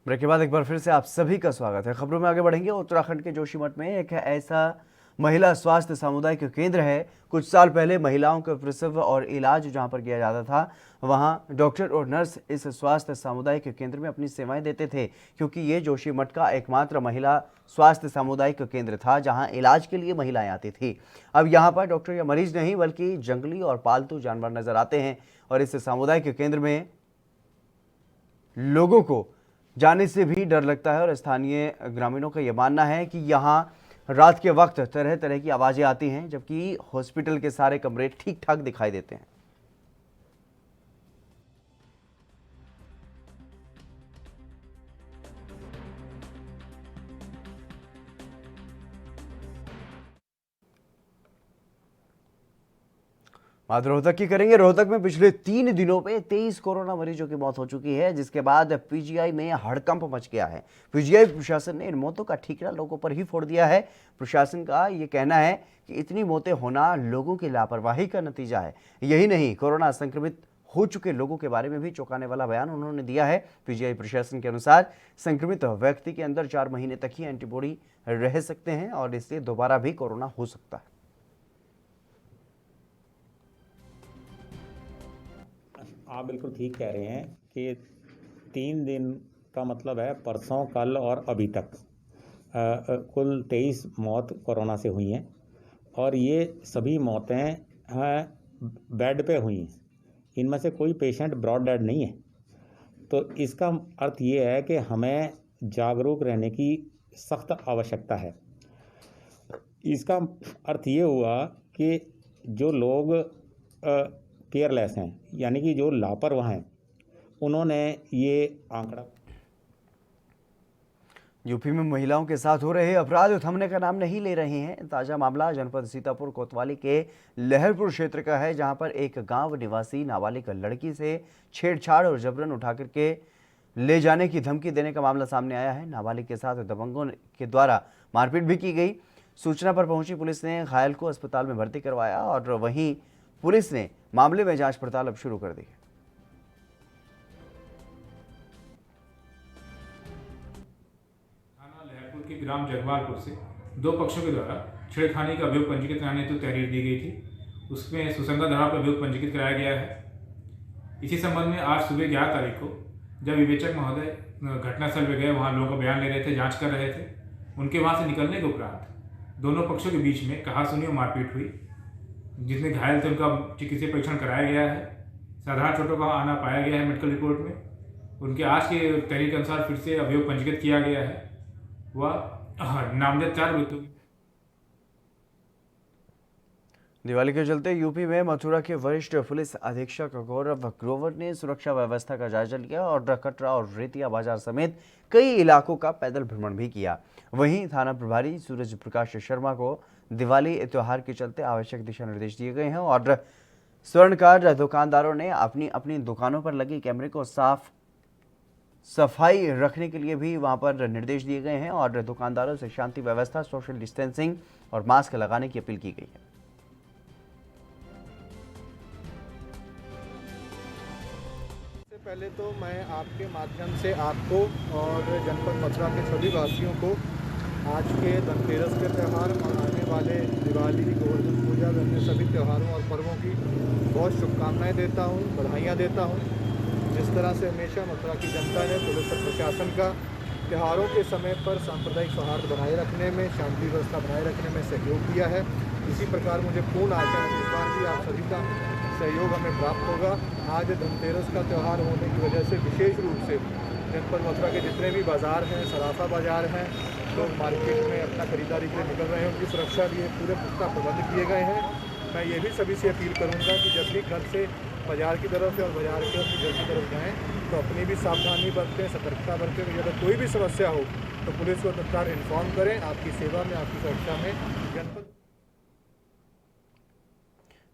ब्रेक के बाद एक बार फिर से आप सभी का स्वागत है। खबरों में आगे बढ़ेंगे। उत्तराखंड के जोशीमठ में एक ऐसा महिला स्वास्थ्य सामुदायिक केंद्र है। कुछ साल पहले महिलाओं के प्रसव और इलाज जहां पर किया जाता था, वहां डॉक्टर और नर्स इस स्वास्थ्य सामुदायिक केंद्र में अपनी सेवाएं देते थे, क्योंकि ये जोशीमठ का एकमात्र महिला स्वास्थ्य सामुदायिक केंद्र था जहां इलाज के लिए महिलाएं आती थी। अब यहाँ पर डॉक्टर या मरीज नहीं बल्कि जंगली और पालतू जानवर नजर आते हैं और इस सामुदायिक केंद्र में लोगों को जाने से भी डर लगता है और स्थानीय ग्रामीणों का यह मानना है कि यहाँ रात के वक्त तरह तरह की आवाजें आती हैं, जबकि हॉस्पिटल के सारे कमरे ठीक ठाक दिखाई देते हैं। बात रोहतक की करेंगे। रोहतक में पिछले 3 दिनों में 23 कोरोना मरीजों की मौत हो चुकी है, जिसके बाद पीजीआई में हड़कंप मच गया है। पीजीआई प्रशासन ने इन मौतों का ठीकरा लोगों पर ही फोड़ दिया है। प्रशासन का ये कहना है कि इतनी मौतें होना लोगों की लापरवाही का नतीजा है। यही नहीं, कोरोना संक्रमित हो चुके लोगों के बारे में भी चौंकाने वाला बयान उन्होंने दिया है। पीजीआई प्रशासन के अनुसार संक्रमित व्यक्ति के अंदर 4 महीने तक ही एंटीबॉडी रह सकते हैं और इससे दोबारा भी कोरोना हो सकता है। आप बिल्कुल ठीक कह रहे हैं कि 3 दिन का मतलब है परसों, कल और अभी तक कुल 23 मौत कोरोना से हुई हैं और ये सभी मौतें बेड पे हुई हैं। इनमें से कोई पेशेंट ब्रॉड डेड नहीं है। तो इसका अर्थ ये है कि हमें जागरूक रहने की सख्त आवश्यकता है। इसका अर्थ ये हुआ कि जो लोग केयरलेस हैं, यानी कि जो लापरवाह हैं, उन्होंने ये आंकड़ा। यूपी में महिलाओं के साथ हो रहे अपराध थमने का नाम नहीं ले रहे हैं। ताजा मामला जनपद सीतापुर कोतवाली के लहरपुर क्षेत्र का है, जहां पर एक गांव निवासी नाबालिग लड़की से छेड़छाड़ और जबरन उठा करके ले जाने की धमकी देने का मामला सामने आया है। नाबालिग के साथ दबंगों के द्वारा मारपीट भी की गई। सूचना पर पहुंची पुलिस ने घायल को अस्पताल में भर्ती करवाया और वहीं पुलिस ने मामले में जांच पड़ताल अब शुरू कर दी है। थाना लहरपुर के ग्राम जगवालपुर से 2 पक्षों के द्वारा छेड़खानी का अभियोग पंजीकृत कराने हेतु तहरीर दी गई थी। उसमें सुसंगत धारा पर अभियोग पंजीकृत कराया गया है। इसी संबंध में आज सुबह 11 तारीख को जब विवेचक महोदय घटनास्थल पर गए, वहाँ लोगों का बयान ले रहे थे, जाँच कर रहे थे। उनके वहाँ से निकलने के उपरांत दोनों पक्षों के बीच में कहासुनी और मारपीट हुई, जिसमें घायल थे उनका चिकित्सीय परीक्षण कराया गया है। साधारण चोटों का आना पाया गया है मेडिकल रिपोर्ट में। उनके आज के तहरीर के अनुसार फिर से अभियोग पंजीकृत किया गया है। वह नामजद 4 मृत्यु। दिवाली के चलते यूपी में मथुरा के वरिष्ठ पुलिस अधीक्षक गौरव ग्रोवर ने सुरक्षा व्यवस्था का जायजा लिया और कटरा और रेतिया बाजार समेत कई इलाकों का पैदल भ्रमण भी किया। वहीं थाना प्रभारी सूरज प्रकाश शर्मा को दिवाली त्योहार के चलते आवश्यक दिशा निर्देश दिए गए हैं और स्वर्णकार दुकानदारों ने अपनी अपनी दुकानों पर लगे कैमरे को सफाई रखने के लिए भी वहां पर निर्देश दिए गए हैं और दुकानदारों से शांति व्यवस्था, सोशल डिस्टेंसिंग और मास्क लगाने की अपील की गई है। पहले तो मैं आपके माध्यम से आपको और जनपद मथुरा के सभी वासियों को आज के धनतेरस के त्यौहार और आने वाले दिवाली, गोवर्धन पूजा, अन्य सभी त्योहारों और पर्वों की बहुत शुभकामनाएं देता हूं, बधाइयां देता हूं। जिस तरह से हमेशा मथुरा की जनता ने पुलिस और प्रशासन का त्योहारों के समय पर सांप्रदायिक सौहार्द बनाए रखने में, शांति व्यवस्था बनाए रखने में सहयोग दिया है, इसी प्रकार मुझे पूर्ण आशा है इस बार भी आप सभी का सहयोग हमें प्राप्त होगा। आज धनतेरस का त्यौहार होने की वजह से विशेष रूप से जनपद मथुरा के जितने भी बाज़ार हैं, सराफा बाज़ार हैं, लोग मार्केट में अपना खरीदारी के लिए निकल रहे हैं, उनकी सुरक्षा लिए पूरे पुख्ता प्रबंध किए गए हैं। मैं ये भी सभी से अपील करूंगा कि जब भी घर से बाजार की तरफ या बाजार के अपने घर की तरफ जाएं तो अपनी भी सावधानी बरतें, सतर्कता बरतें। अगर कोई भी समस्या हो तो पुलिस को तत्काल इन्फॉर्म करें। आपकी सेवा में, आपकी सुरक्षा में जनपद।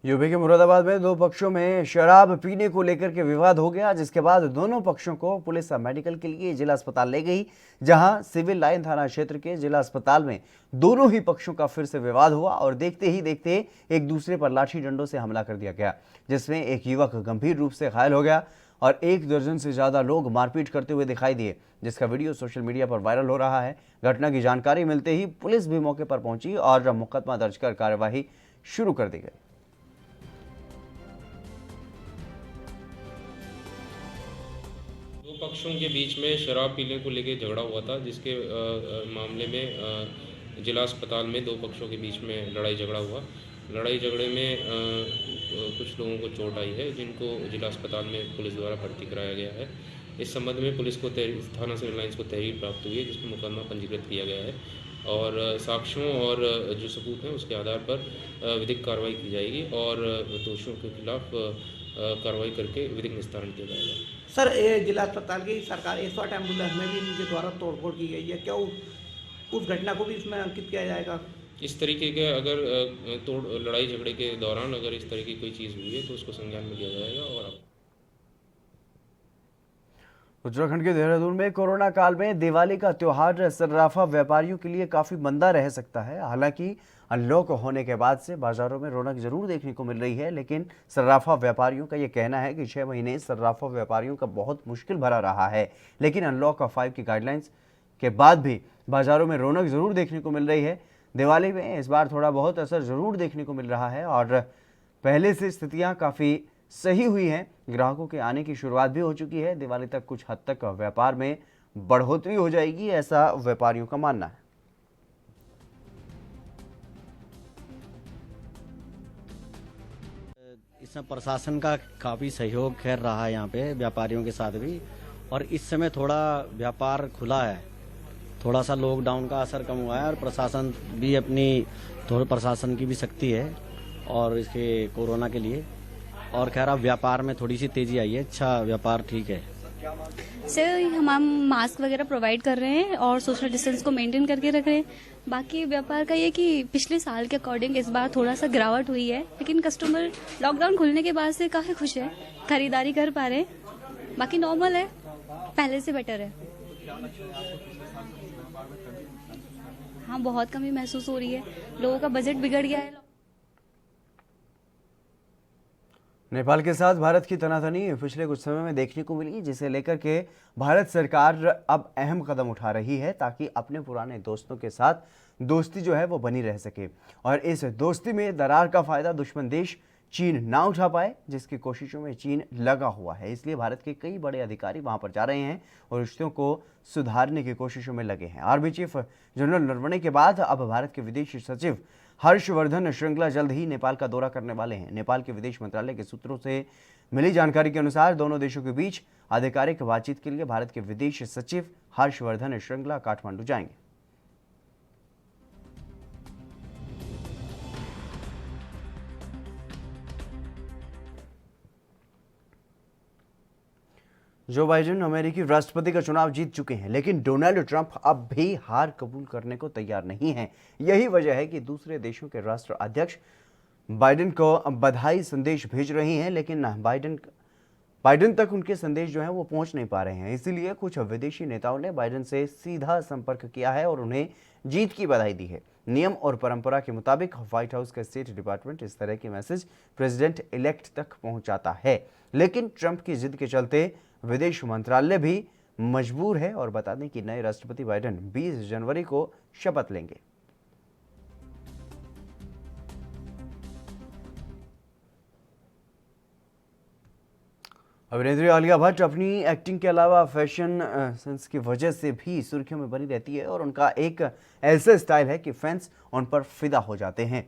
यूपी के मुरादाबाद में दो पक्षों में शराब पीने को लेकर के विवाद हो गया, जिसके बाद दोनों पक्षों को पुलिस मेडिकल के लिए जिला अस्पताल ले गई, जहां सिविल लाइन थाना क्षेत्र के जिला अस्पताल में दोनों ही पक्षों का फिर से विवाद हुआ और देखते ही देखते एक दूसरे पर लाठी डंडों से हमला कर दिया गया, जिसमें एक युवक गंभीर रूप से घायल हो गया और 1 दर्जन से ज्यादा लोग मारपीट करते हुए दिखाई दिए, जिसका वीडियो सोशल मीडिया पर वायरल हो रहा है। घटना की जानकारी मिलते ही पुलिस भी मौके पर पहुंची और मुकदमा दर्ज कर कार्यवाही शुरू कर दी गई। पक्षों के बीच में शराब पीने को लेकर झगड़ा हुआ था, जिसके मामले में जिला अस्पताल में दो पक्षों के बीच में लड़ाई झगड़ा हुआ। लड़ाई झगड़े में कुछ लोगों को चोट आई है, जिनको जिला अस्पताल में पुलिस द्वारा भर्ती कराया गया है। इस संबंध में पुलिस को थाना सिविल लाइंस को तहरीर प्राप्त हुई है, जिसमें मुकदमा पंजीकृत किया गया है और साक्ष्यों और जो सबूत हैं उसके आधार पर विधिक कार्रवाई की जाएगी और दोषियों के खिलाफ कार्रवाई करके विधिक निस्तारण किया जाएगा। सर, ये जिला अस्पताल की सरकार 108 एम्बुलेंस में भी इनके द्वारा तोड़फोड़ की गई है, क्या उस घटना को भी इसमें अंकित किया जाएगा? इस तरीके के अगर लड़ाई झगड़े के दौरान अगर इस तरह की कोई चीज़ हुई है तो उसको संज्ञान में लिया जाएगा। और उत्तराखंड के देहरादून में कोरोना काल में दिवाली का त्योहार सर्राफा व्यापारियों के लिए काफी मंदा रह सकता है। हालांकि अनलॉक होने के बाद से बाजारों में रौनक जरूर देखने को मिल रही है, लेकिन सर्राफा व्यापारियों का यह कहना है कि 6 महीने सर्राफा व्यापारियों का बहुत मुश्किल भरा रहा है। लेकिन अनलॉक 5 की गाइडलाइंस के बाद भी बाजारों में रौनक जरूर देखने को मिल रही है। दिवाली में इस बार थोड़ा बहुत असर जरूर देखने को मिल रहा है और पहले से स्थितियां काफ़ी सही हुई हैं। ग्राहकों के आने की शुरुआत भी हो चुकी है। दिवाली तक कुछ हद तक व्यापार में बढ़ोतरी हो जाएगी, ऐसा व्यापारियों का मानना है। इसमें प्रशासन का काफ़ी सहयोग खैर रहा है यहाँ पे व्यापारियों के साथ भी, और इस समय थोड़ा व्यापार खुला है, थोड़ा सा लॉकडाउन का असर कम हुआ है और प्रशासन भी अपनी थोड़ी प्रशासन की भी शक्ति है और इसके कोरोना के लिए, और खैर अब व्यापार में थोड़ी सी तेजी आई है। अच्छा, व्यापार ठीक है सर। हम मास्क वगैरह प्रोवाइड कर रहे हैं और सोशल डिस्टेंस को मेंटेन करके रख रहे हैं। बाकी व्यापार का ये कि पिछले साल के अकॉर्डिंग इस बार थोड़ा सा गिरावट हुई है, लेकिन कस्टमर लॉकडाउन खुलने के बाद से काफ़ी खुश है, खरीदारी कर पा रहे हैं। बाकी नॉर्मल है, पहले से बेटर है। हाँ, बहुत कमी महसूस हो रही है, लोगों का बजट बिगड़ गया है। नेपाल के साथ भारत की तनातनी पिछले कुछ समय में देखने को मिली, जिसे लेकर के भारत सरकार अब अहम कदम उठा रही है ताकि अपने पुराने दोस्तों के साथ दोस्ती जो है वो बनी रह सके और इस दोस्ती में दरार का फायदा दुश्मन देश चीन ना उठा पाए, जिसकी कोशिशों में चीन लगा हुआ है। इसलिए भारत के कई बड़े अधिकारी वहां पर जा रहे हैं और रिश्तों को सुधारने की कोशिशों में लगे हैं। आर्मी चीफ जनरल नरवणे के बाद अब भारत के विदेश सचिव हर्षवर्धन श्रृंगला जल्द ही नेपाल का दौरा करने वाले हैं। नेपाल के विदेश मंत्रालय के सूत्रों से मिली जानकारी के अनुसार दोनों देशों के बीच आधिकारिक बातचीत के लिए भारत के विदेश सचिव हर्षवर्धन श्रृंगला काठमांडू जाएंगे। जो बाइडेन अमेरिकी राष्ट्रपति का चुनाव जीत चुके हैं, लेकिन डोनाल्ड ट्रंप अब भी हार कबूल करने को तैयार नहीं हैं। यही वजह है कि दूसरे देशों के राष्ट्र अध्यक्ष बाइडेन को बधाई संदेश भेज रही हैं, लेकिन बाइडेन तक उनके संदेश जो हैं वो पहुंच नहीं पा रहे हैं। इसीलिए कुछ विदेशी नेताओं ने बाइडेन से सीधा संपर्क किया है और उन्हें जीत की बधाई दी है। नियम और परंपरा के मुताबिक व्हाइट हाउस का स्टेट डिपार्टमेंट इस तरह के मैसेज प्रेसिडेंट इलेक्ट तक पहुंचाता है, लेकिन ट्रंप की जिद के चलते विदेश मंत्रालय भी मजबूर है और बता दें कि नए राष्ट्रपति बाइडेन 20 जनवरी को शपथ लेंगे। अभिनेत्री आलिया भट्ट अपनी एक्टिंग के अलावा फैशन सेंस की वजह से भी सुर्खियों में बनी रहती है और उनका एक ऐसा स्टाइल है कि फैंस उन पर फिदा हो जाते हैं।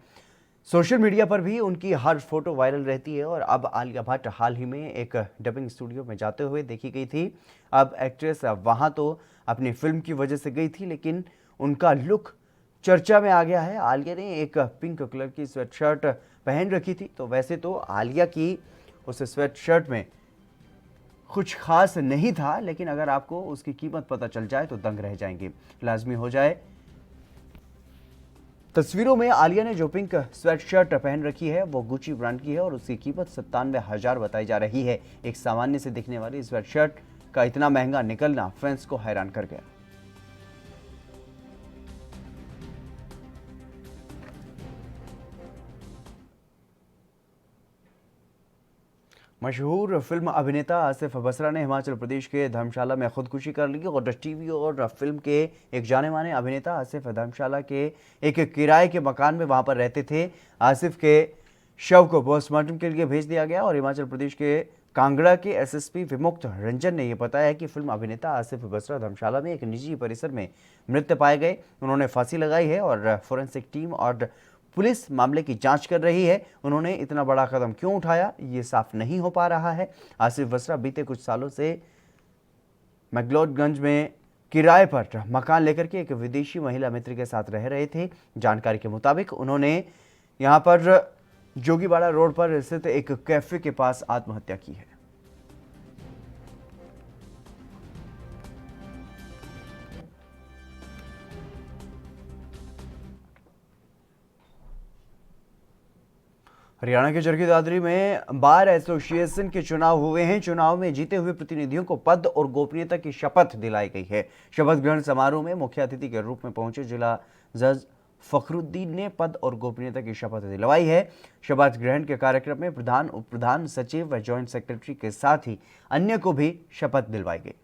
सोशल मीडिया पर भी उनकी हर फोटो वायरल रहती है और अब आलिया भट्ट हाल ही में एक डबिंग स्टूडियो में जाते हुए देखी गई थी। अब एक्ट्रेस वहां तो अपनी फिल्म की वजह से गई थी, लेकिन उनका लुक चर्चा में आ गया है। आलिया ने एक पिंक कलर की स्वेटशर्ट पहन रखी थी, तो वैसे तो आलिया की उस स्वेटशर्ट में कुछ खास नहीं था, लेकिन अगर आपको उसकी कीमत पता चल जाए तो दंग रह जाएंगे, लाजमी हो जाए। तस्वीरों में आलिया ने जो पिंक स्वेटशर्ट पहन रखी है वो गुची ब्रांड की है और उसकी कीमत 97,000 बताई जा रही है। एक सामान्य से दिखने वाली स्वेटशर्ट का इतना महंगा निकलना फैंस को हैरान कर गया। मशहूर फिल्म अभिनेता आसिफ बसरा ने हिमाचल प्रदेश के धर्मशाला में खुदकुशी कर ली और टीवी और फिल्म के एक जाने माने अभिनेता आसिफ धर्मशाला के एक किराए के मकान में वहां पर रहते थे। आसिफ के शव को पोस्टमार्टम के लिए भेज दिया गया और हिमाचल प्रदेश के कांगड़ा के एसएसपी विमुक्त रंजन ने यह बताया कि फिल्म अभिनेता आसिफ बसरा धर्मशाला में एक निजी परिसर में मृत पाए गए। उन्होंने फांसी लगाई है और फोरेंसिक टीम और पुलिस मामले की जांच कर रही है। उन्होंने इतना बड़ा कदम क्यों उठाया ये साफ नहीं हो पा रहा है। आसिफ बसरा बीते कुछ सालों से मैक्लोडगंज में किराए पर मकान लेकर के एक विदेशी महिला मित्र के साथ रह रहे थे। जानकारी के मुताबिक उन्होंने यहां पर जोगीवाड़ा रोड पर स्थित एक कैफे के पास आत्महत्या की है। हरियाणा के चरखी दादरी में बार एसोसिएशन के चुनाव हुए हैं। चुनाव में जीते हुए प्रतिनिधियों को पद और गोपनीयता की शपथ दिलाई गई है। शपथ ग्रहण समारोह में मुख्य अतिथि के रूप में पहुंचे जिला जज फखरुद्दीन ने पद और गोपनीयता की शपथ दिलवाई है। शपथ ग्रहण के कार्यक्रम में प्रधान, उप प्रधान, सचिव व ज्वाइंट सेक्रेटरी के साथ ही अन्य को भी शपथ दिलवाई गई।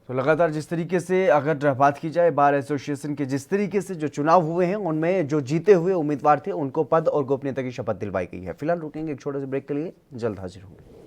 तो लगातार जिस तरीके से अगर बात की जाए बार एसोसिएशन के जिस तरीके से जो चुनाव हुए हैं उनमें जो जीते हुए उम्मीदवार थे उनको पद और गोपनीयता की शपथ दिलवाई गई है। फिलहाल रुकेंगे एक छोटे से ब्रेक के लिए, जल्द हाजिर होंगे।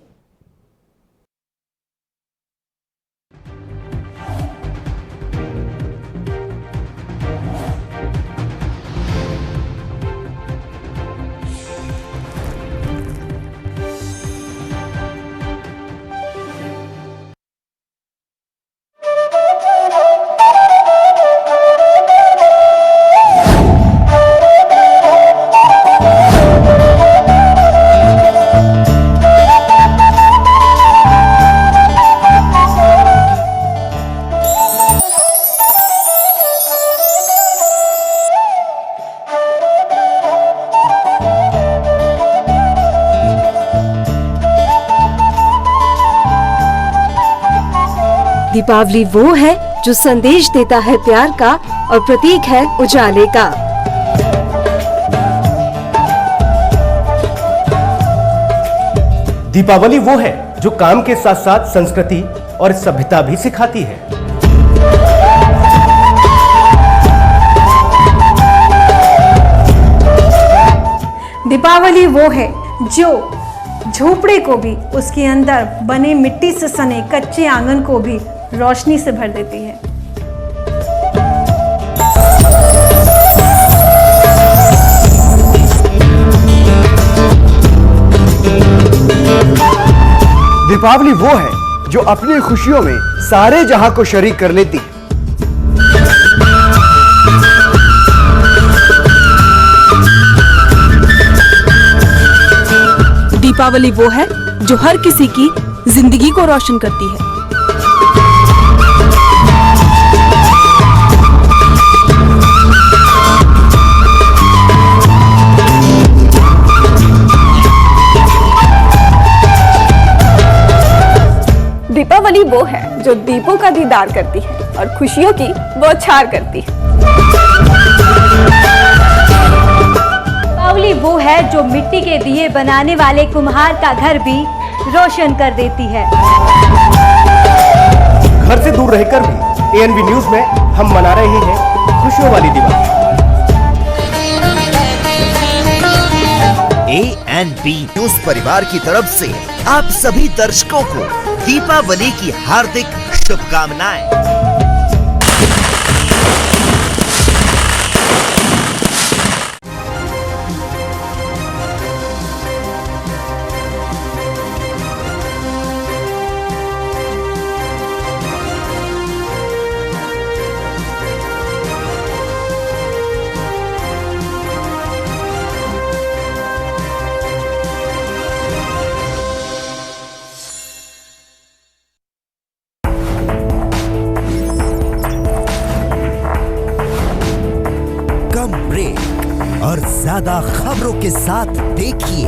दीपावली वो है जो संदेश देता है प्यार का और प्रतीक है उजाले का। दीपावली वो है जो काम के साथ साथ संस्कृति और सभ्यता भी सिखाती है। दीपावली वो है जो झोपड़े को भी उसके अंदर बने मिट्टी से सने कच्चे आंगन को भी रोशनी से भर देती है। दीपावली वो है जो अपनी खुशियों में सारे जहां को शरीक कर लेती। दीपावली वो है जो हर किसी की जिंदगी को रोशन करती है। दीपावली वो है जो दीपों का दीदार करती है और खुशियों की बौछार करती है। दीपावली वो है जो मिट्टी के दिए बनाने वाले कुम्हार का घर भी रोशन कर देती है। घर से दूर रहकर भी एएनबी न्यूज में हम मना रहे हैं खुशियों वाली दिवाली। एएनबी न्यूज परिवार की तरफ से आप सभी दर्शकों को दीपावली की हार्दिक शुभकामनाएं। ज्यादा खबरों के साथ देखिए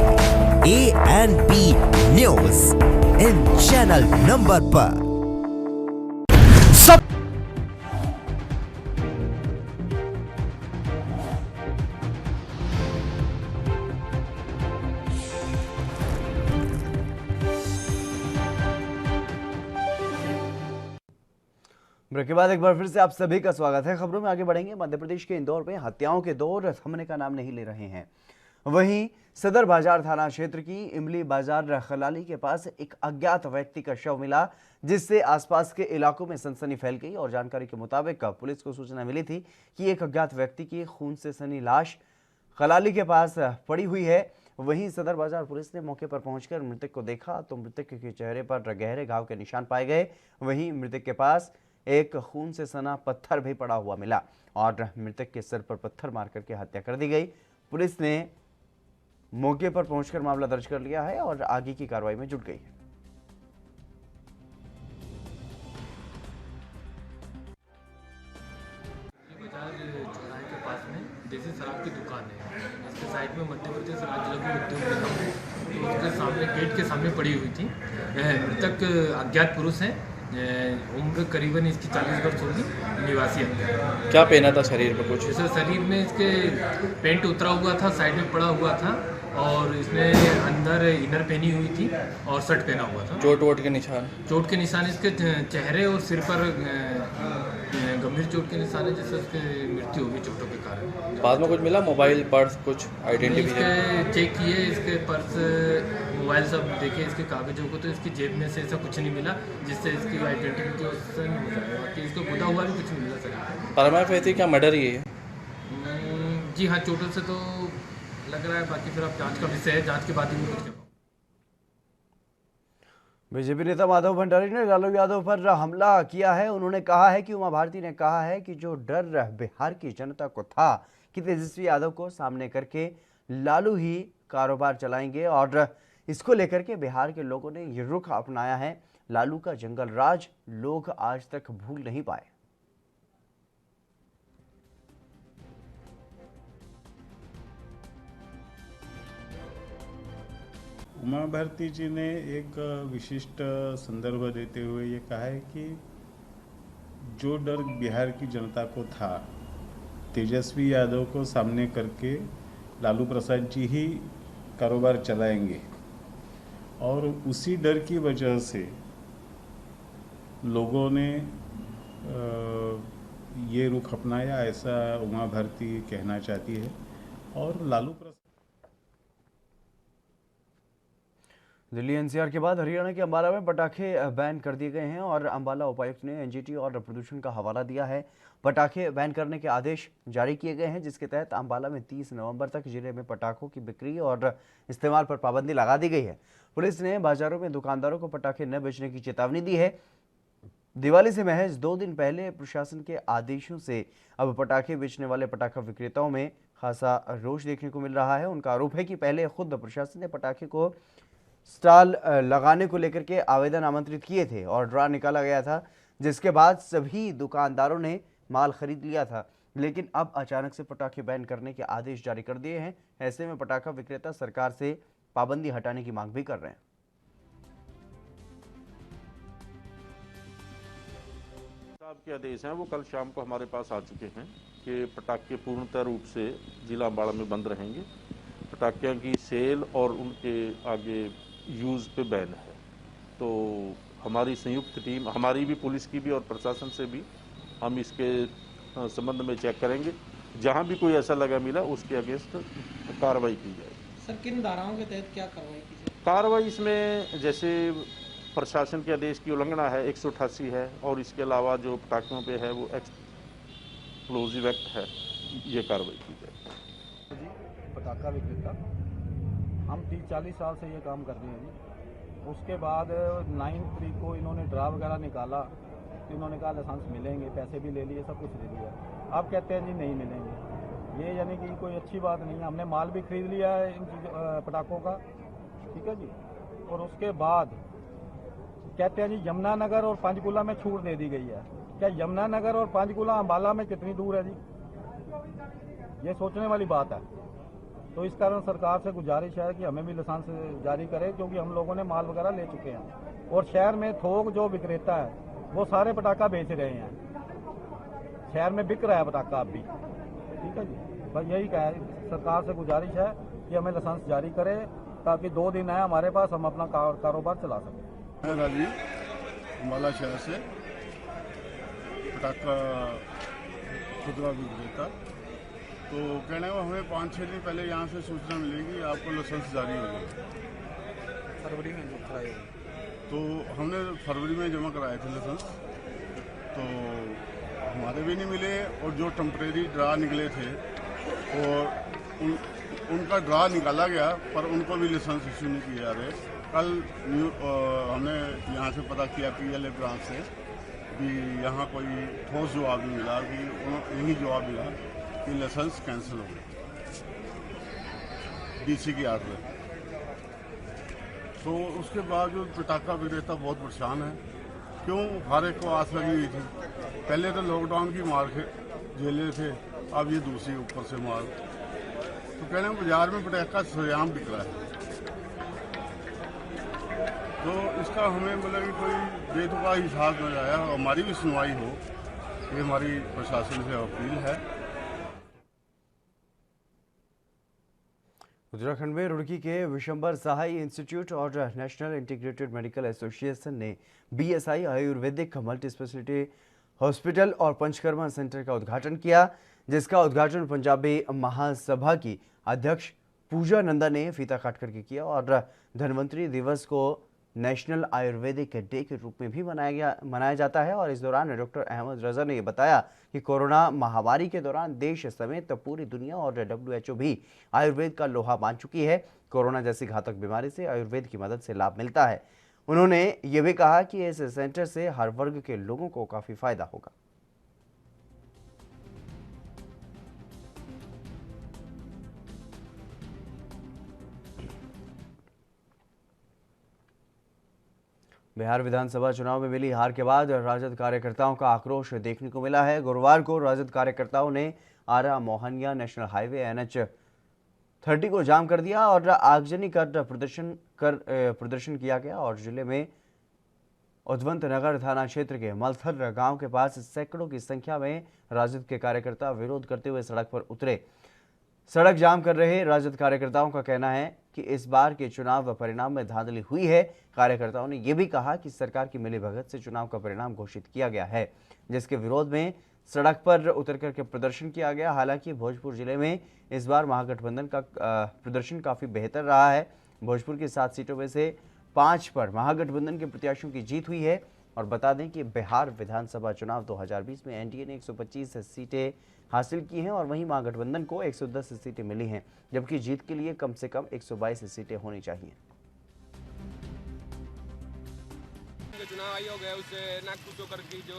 ANP news in channel number पर। ब्रेक के बाद एक बार फिर से आप सभी का स्वागत है। खबरों में आगे बढ़ेंगे। मध्य प्रदेश के इंदौर में हत्याओं के दौर थमने का नाम नहीं ले रहे हैं। वहीं सदर बाजार थाना क्षेत्र की इमली बाजार खलाली के पास एक अज्ञात व्यक्ति का शव मिला, जिससे आसपास के इलाकों में सनसनी फैल गई। और जानकारी के मुताबिक पुलिस को सूचना मिली थी कि एक अज्ञात व्यक्ति की खून से सनी लाश खलाली के पास पड़ी हुई है। वहीं सदर बाजार पुलिस ने मौके पर पहुंचकर मृतक को देखा तो मृतक के चेहरे पर गहरे घाव के निशान पाए गए। वहीं मृतक के पास एक खून से सना पत्थर भी पड़ा हुआ मिला और मृतक के सर पर पत्थर मार करके हत्या कर दी गई। पुलिस ने मौके पर पहुंचकर मामला दर्ज कर लिया है और आगे की कार्रवाई में जुट गई है। चौराहे के पास में देसी शराब की दुकान है। इसके साइड में मध्य प्रदेश राज्य लघु उद्योग निगम है, तो उसके सामने गेट के सामने पड़ी हुई थी। मृतक अज्ञात पुरुष है, उम्र करीबन इसकी 40 वर्ष होगी, निवासी है। क्या पहना था शरीर पर कुछ? जैसे शरीर में इसके पेंट उतरा हुआ था, साइड में पड़ा हुआ था और इसने अंदर इनर पहनी हुई थी और शर्ट पहना हुआ था। चोट वोट के निशान? चोट के निशान इसके चेहरे और सिर पर गंभीर चोट के निशान है, जिससे उसकी मृत्यु होगी चोटों के कारण। बाद में कुछ मिला? मोबाइल, पर्स, कुछ आइडेंटिफिकेशन चेक किए, इसके पर्स मोबाइल सब देखे, इसके कागजों को, तो इसकी जेब में से ऐसा कुछ नहीं मिला जिससे इसकी आइडेंटिफिकेशन हो जाए। बाकी इसको गुदा हुआ भी कुछ नहीं मिला सर। परमाफेती क्या मर्डर ही है? जी हाँ, चोटों से तो लग रहा है। बाकी फिर अब जांच का विषय है, जांच के बाद ही कुछ। बीजेपी नेता माधव भंडारी ने लालू यादव पर हमला किया है। उन्होंने कहा है कि उमा भारती ने कहा है कि जो डर बिहार की जनता को था कि तेजस्वी यादव को सामने करके लालू ही कारोबार चलाएंगे, और इसको लेकर के बिहार के लोगों ने ये रुख अपनाया है। लालू का जंगल राज लोग आज तक भूल नहीं पाए। उमा भारती जी ने एक विशिष्ट संदर्भ देते हुए ये कहा है कि जो डर बिहार की जनता को था, तेजस्वी यादव को सामने करके लालू प्रसाद जी ही कारोबार चलाएंगे, और उसी डर की वजह से लोगों ने ये रुख अपनाया, ऐसा उमा भारती कहना चाहती है। और लालू प्रसाद दिल्ली एनसीआर के बाद हरियाणा के अंबाला में पटाखे बैन कर दिए गए हैं और अंबाला उपायुक्त ने एनजीटी और प्रदूषण का हवाला दिया है। पटाखे बैन करने के आदेश जारी किए गए हैं, जिसके तहत अंबाला में 30 नवंबर तक जिले में पटाखों की बिक्री और इस्तेमाल पर पाबंदी लगा दी गई है। पुलिस ने बाजारों में दुकानदारों को पटाखे न बेचने की चेतावनी दी है। दिवाली से महज 2 दिन पहले प्रशासन के आदेशों से अब पटाखे बेचने वाले पटाखा विक्रेताओं में खासा रोष देखने को मिल रहा है। उनका आरोप है कि पहले खुद प्रशासन ने पटाखे को स्टॉल लगाने को लेकर के आवेदन आमंत्रित किए थे और ड्रा निकाला गया था, जिसके बाद सभी दुकानदारों ने माल खरीद लिया था। लेकिन अब अचानक से पटाखे बैन करने के आदेश जारी कर दिए हैं। ऐसे में पटाखा विक्रेता सरकार से पाबंदी हटाने की मांग भी कर रहे हैं। साहब के आदेश हैं वो कल शाम को हमारे पास आ चुके हैं कि पटाखे पूर्णतः रूप से जिला अम्बाड़ा में बंद रहेंगे। पटाखियों की सेल और उनके आगे यूज़ पे बैन है। तो हमारी संयुक्त टीम, हमारी भी, पुलिस की भी और प्रशासन से भी, हम इसके संबंध में चेक करेंगे। जहां भी कोई ऐसा लगा मिला उसके अगेंस्ट कार्रवाई की जाएगी। सर, किन धाराओं के तहत क्या कार्रवाई की जाएगी? कार्रवाई इसमें जैसे प्रशासन के आदेश की उल्लंघना है 188 है, और इसके अलावा जो पटाखों पे है वो एक्सप्लोजिव एक्ट है, ये कार्रवाई की जाएगी। पटाखा विक्रेता हम 30-40 साल से ये काम कर रहे हैं जी। उसके बाद 9 तारीख को इन्होंने ड्रा वगैरह निकाला, तो इन्होंने कहा लाइसेंस मिलेंगे, पैसे भी ले लिए, सब कुछ ले लिया। अब कहते हैं जी नहीं मिलेंगे। ये यानी कि कोई अच्छी बात नहीं है। हमने माल भी खरीद लिया है इन पटाखों का, ठीक है जी। और उसके बाद कहते हैं जी यमुनानगर और पंचकुला में छूट दे दी गई है। क्या यमुनानगर और पंचकुला अम्बाला में कितनी दूर है जी? ये सोचने वाली बात है। तो इस कारण सरकार से गुजारिश है कि हमें भी लाइसेंस जारी करे, क्योंकि हम लोगों ने माल वगैरह ले चुके हैं और शहर में थोक जो विक्रेता है वो सारे पटाखा बेच रहे हैं। शहर में बिक रहा है पटाखा अब भी। ठीक है जी, बस यही कहा है, सरकार से गुजारिश है कि हमें लाइसेंस जारी करे ताकि 2 दिन है हमारे पास, हम अपना कारोबार चला सकें। मैं राजीव अम्बाला शहर से पटाखा खुदरा विक्रेता। तो कहने को हमें 5-6 दिन पहले यहाँ से सूचना मिलेगी आपको लाइसेंस जारी हो गया। फरवरी में जो कराए, तो हमने फरवरी में जमा कराए थे लाइसेंस, तो हमारे भी नहीं मिले और जो टेम्परेरी ड्रा निकले थे और उनका ड्रा निकाला गया पर उनको भी लाइसेंस इशू नहीं किए जा रहे। कल हमने यहाँ से पता किया PLA ब्रांच से कि यहाँ कोई ठोस जवाब नहीं मिला, कि यही जवाब मिला कि लाइसेंस कैंसिल हो गया DC की आर्डर में। तो उसके बाद जो पटाखा विक्रेता बहुत परेशान है। क्यों? हर एक को आस लगी हुई थी। पहले तो लॉकडाउन की मार झेले थे, अब ये दूसरी ऊपर से मार। तो कहने बाजार में पटाखा सरेआम बिक रहा है। तो इसका हमें मतलब कि कोई बेतुका हिसाब न आया, हमारी भी सुनवाई हो, ये हमारी प्रशासन से अपील है। उत्तराखंड में रुड़की के विशंबर सहाय इंस्टीट्यूट और नेशनल इंटीग्रेटेड मेडिकल एसोसिएशन ने BSI Ayurvedic multi speciality hospital और पंचकर्मा सेंटर का उद्घाटन किया, जिसका उद्घाटन पंजाबी महासभा की अध्यक्ष पूजा नंदा ने फीता काट करके किया और धन्वंतरी दिवस को नेशनल आयुर्वेदिक डे के रूप में भी मनाया जाता है। और इस दौरान डॉक्टर अहमद रजा ने बताया कि कोरोना महामारी के दौरान देश समेत पूरी दुनिया और WHO भी आयुर्वेद का लोहा मान चुकी है। कोरोना जैसी घातक बीमारी से आयुर्वेद की मदद से लाभ मिलता है। उन्होंने ये भी कहा कि इस सेंटर से हर वर्ग के लोगों को काफी फायदा होगा। बिहार विधानसभा चुनाव में मिली हार के बाद राजद कार्यकर्ताओं का आक्रोश देखने को मिला है। गुरुवार को राजद कार्यकर्ताओं ने आरा मोहनिया नेशनल हाईवे NH30 को जाम कर दिया और आगजनी कर प्रदर्शन किया गया और जिले में उद्वंत नगर थाना क्षेत्र के मलथर गांव के पास सैकड़ों की संख्या में राजद के कार्यकर्ता विरोध करते हुए सड़क पर उतरे। सड़क जाम कर रहे राजद कार्यकर्ताओं का कहना है कि इस बार के चुनाव परिणाम में धांधली हुई है। कार्यकर्ताओं ने यह भी कहा कि सरकार की मिलीभगत से चुनाव का परिणाम घोषित किया गया है, जिसके विरोध में सड़क पर उतर करके प्रदर्शन किया गया। हालांकि भोजपुर जिले में इस बार महागठबंधन का प्रदर्शन काफी बेहतर रहा है। भोजपुर की 7 सीटों में से 5 पर महागठबंधन के प्रत्याशियों की जीत हुई है। और बता दें कि बिहार विधानसभा चुनाव 2020 में NDA ने 125 सीटें हासिल की हैं और वहीं महागठबंधन को 110 सीटें मिली हैं, जबकि जीत के लिए कम से कम 122 सीटें होनी चाहिए। चुनाव आयोग है उससे नाखुश होकर की जो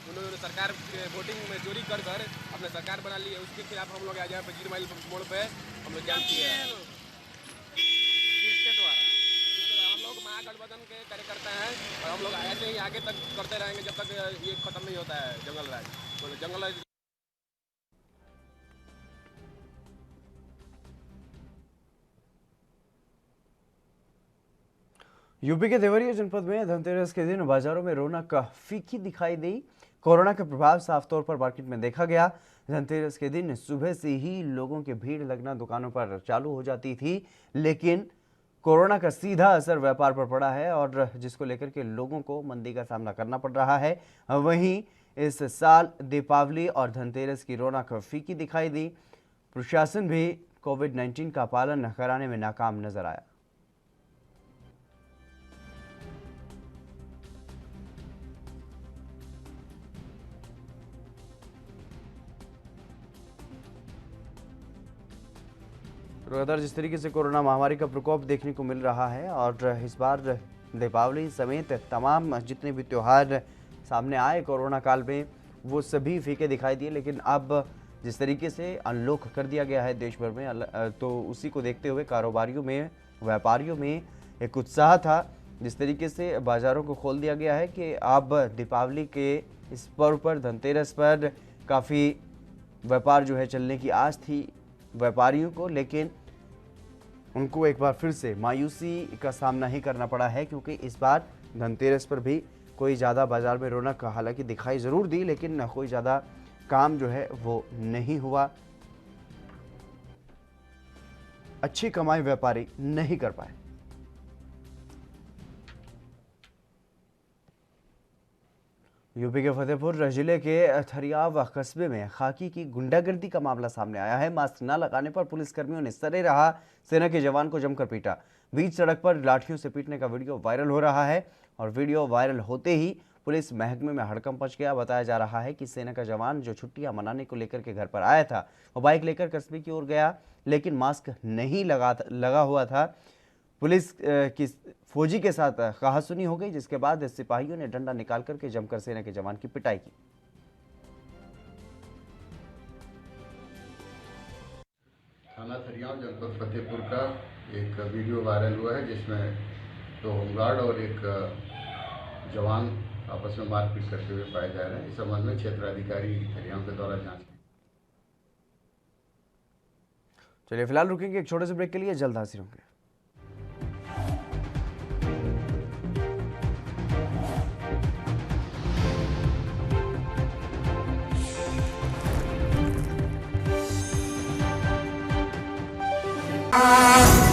उन्होंने सरकार के वोटिंग में चोरी कर अपने सरकार बना ली है, उसके खिलाफ हम लोग आज यहाँ पे जीरमाइल मोड़ पे हम लोग जाम किए हैं। हम लोग महागठबंधन के कार्यकर्ता हैं और हम लोग ऐसे ही आगे तक करते रहेंगे जब तक ये खत्म नहीं होता है जंगल राज। यूपी के देवरिया जनपद में धनतेरस के दिन बाजारों में रौनक फीकी दिखाई दी। कोरोना का प्रभाव साफ तौर पर मार्केट में देखा गया। धनतेरस के दिन सुबह से ही लोगों की भीड़ लगना दुकानों पर चालू हो जाती थी, लेकिन कोरोना का सीधा असर व्यापार पर पड़ा है और जिसको लेकर के लोगों को मंदी का सामना करना पड़ रहा है। वहीं इस साल दीपावली और धनतेरस की रौनक फीकी दिखाई दी। प्रशासन भी कोविड-19 का पालन कराने में नाकाम नजर आया। लगातार जिस तरीके से कोरोना महामारी का प्रकोप देखने को मिल रहा है और इस बार दीपावली समेत तमाम जितने भी त्यौहार सामने आए कोरोना काल में वो सभी फीके दिखाई दिए, लेकिन अब जिस तरीके से अनलॉक कर दिया गया है देश भर में, तो उसी को देखते हुए कारोबारियों में, व्यापारियों में एक उत्साह था। जिस तरीके से बाज़ारों को खोल दिया गया है कि अब दीपावली के इस पर्व पर, धनतेरस पर काफ़ी व्यापार जो है चलने की आस थी व्यापारियों को, लेकिन उनको एक बार फिर से मायूसी का सामना ही करना पड़ा है, क्योंकि इस बार धनतेरस पर भी कोई ज़्यादा बाजार में रौनक हालांकि दिखाई ज़रूर दी, लेकिन कोई ज़्यादा काम जो है वो नहीं हुआ। अच्छी कमाई व्यापारी नहीं कर पाए। यूपी के फतेहपुर जिले के थरियाव कस्बे में खाकी की गुंडागर्दी का मामला सामने आया है। मास्क न लगाने पर पुलिसकर्मियों ने सरेराह सेना के जवान को जमकर पीटा। बीच सड़क पर लाठियों से पीटने का वीडियो वायरल हो रहा है और वीडियो वायरल होते ही पुलिस महकमे में हड़कंप मच गया। बताया जा रहा है कि सेना का जवान जो छुट्टियां मनाने को लेकर के घर पर आया था, वो बाइक लेकर कस्बे की ओर गया, लेकिन मास्क नहीं लगा हुआ था। पुलिस की फौजी के साथ कहासुनी हो गई, जिसके बाद सिपाहियों ने डंडा निकाल करके जमकर सेना के जवान की पिटाई की। थाना थरियाव जनपद फतेहपुर का एक वीडियो वायरल हुआ है, जिसमें 2 होमगार्ड और एक जवान आपस में मारपीट करते हुए पाए जा रहे हैं। इस संबंध में क्षेत्राधिकारी थरियाव के द्वारा जांच की। चलिए फिलहाल रुकेंगे एक छोटे से ब्रेक के लिए, जल्द हाजिर होंगे। Ah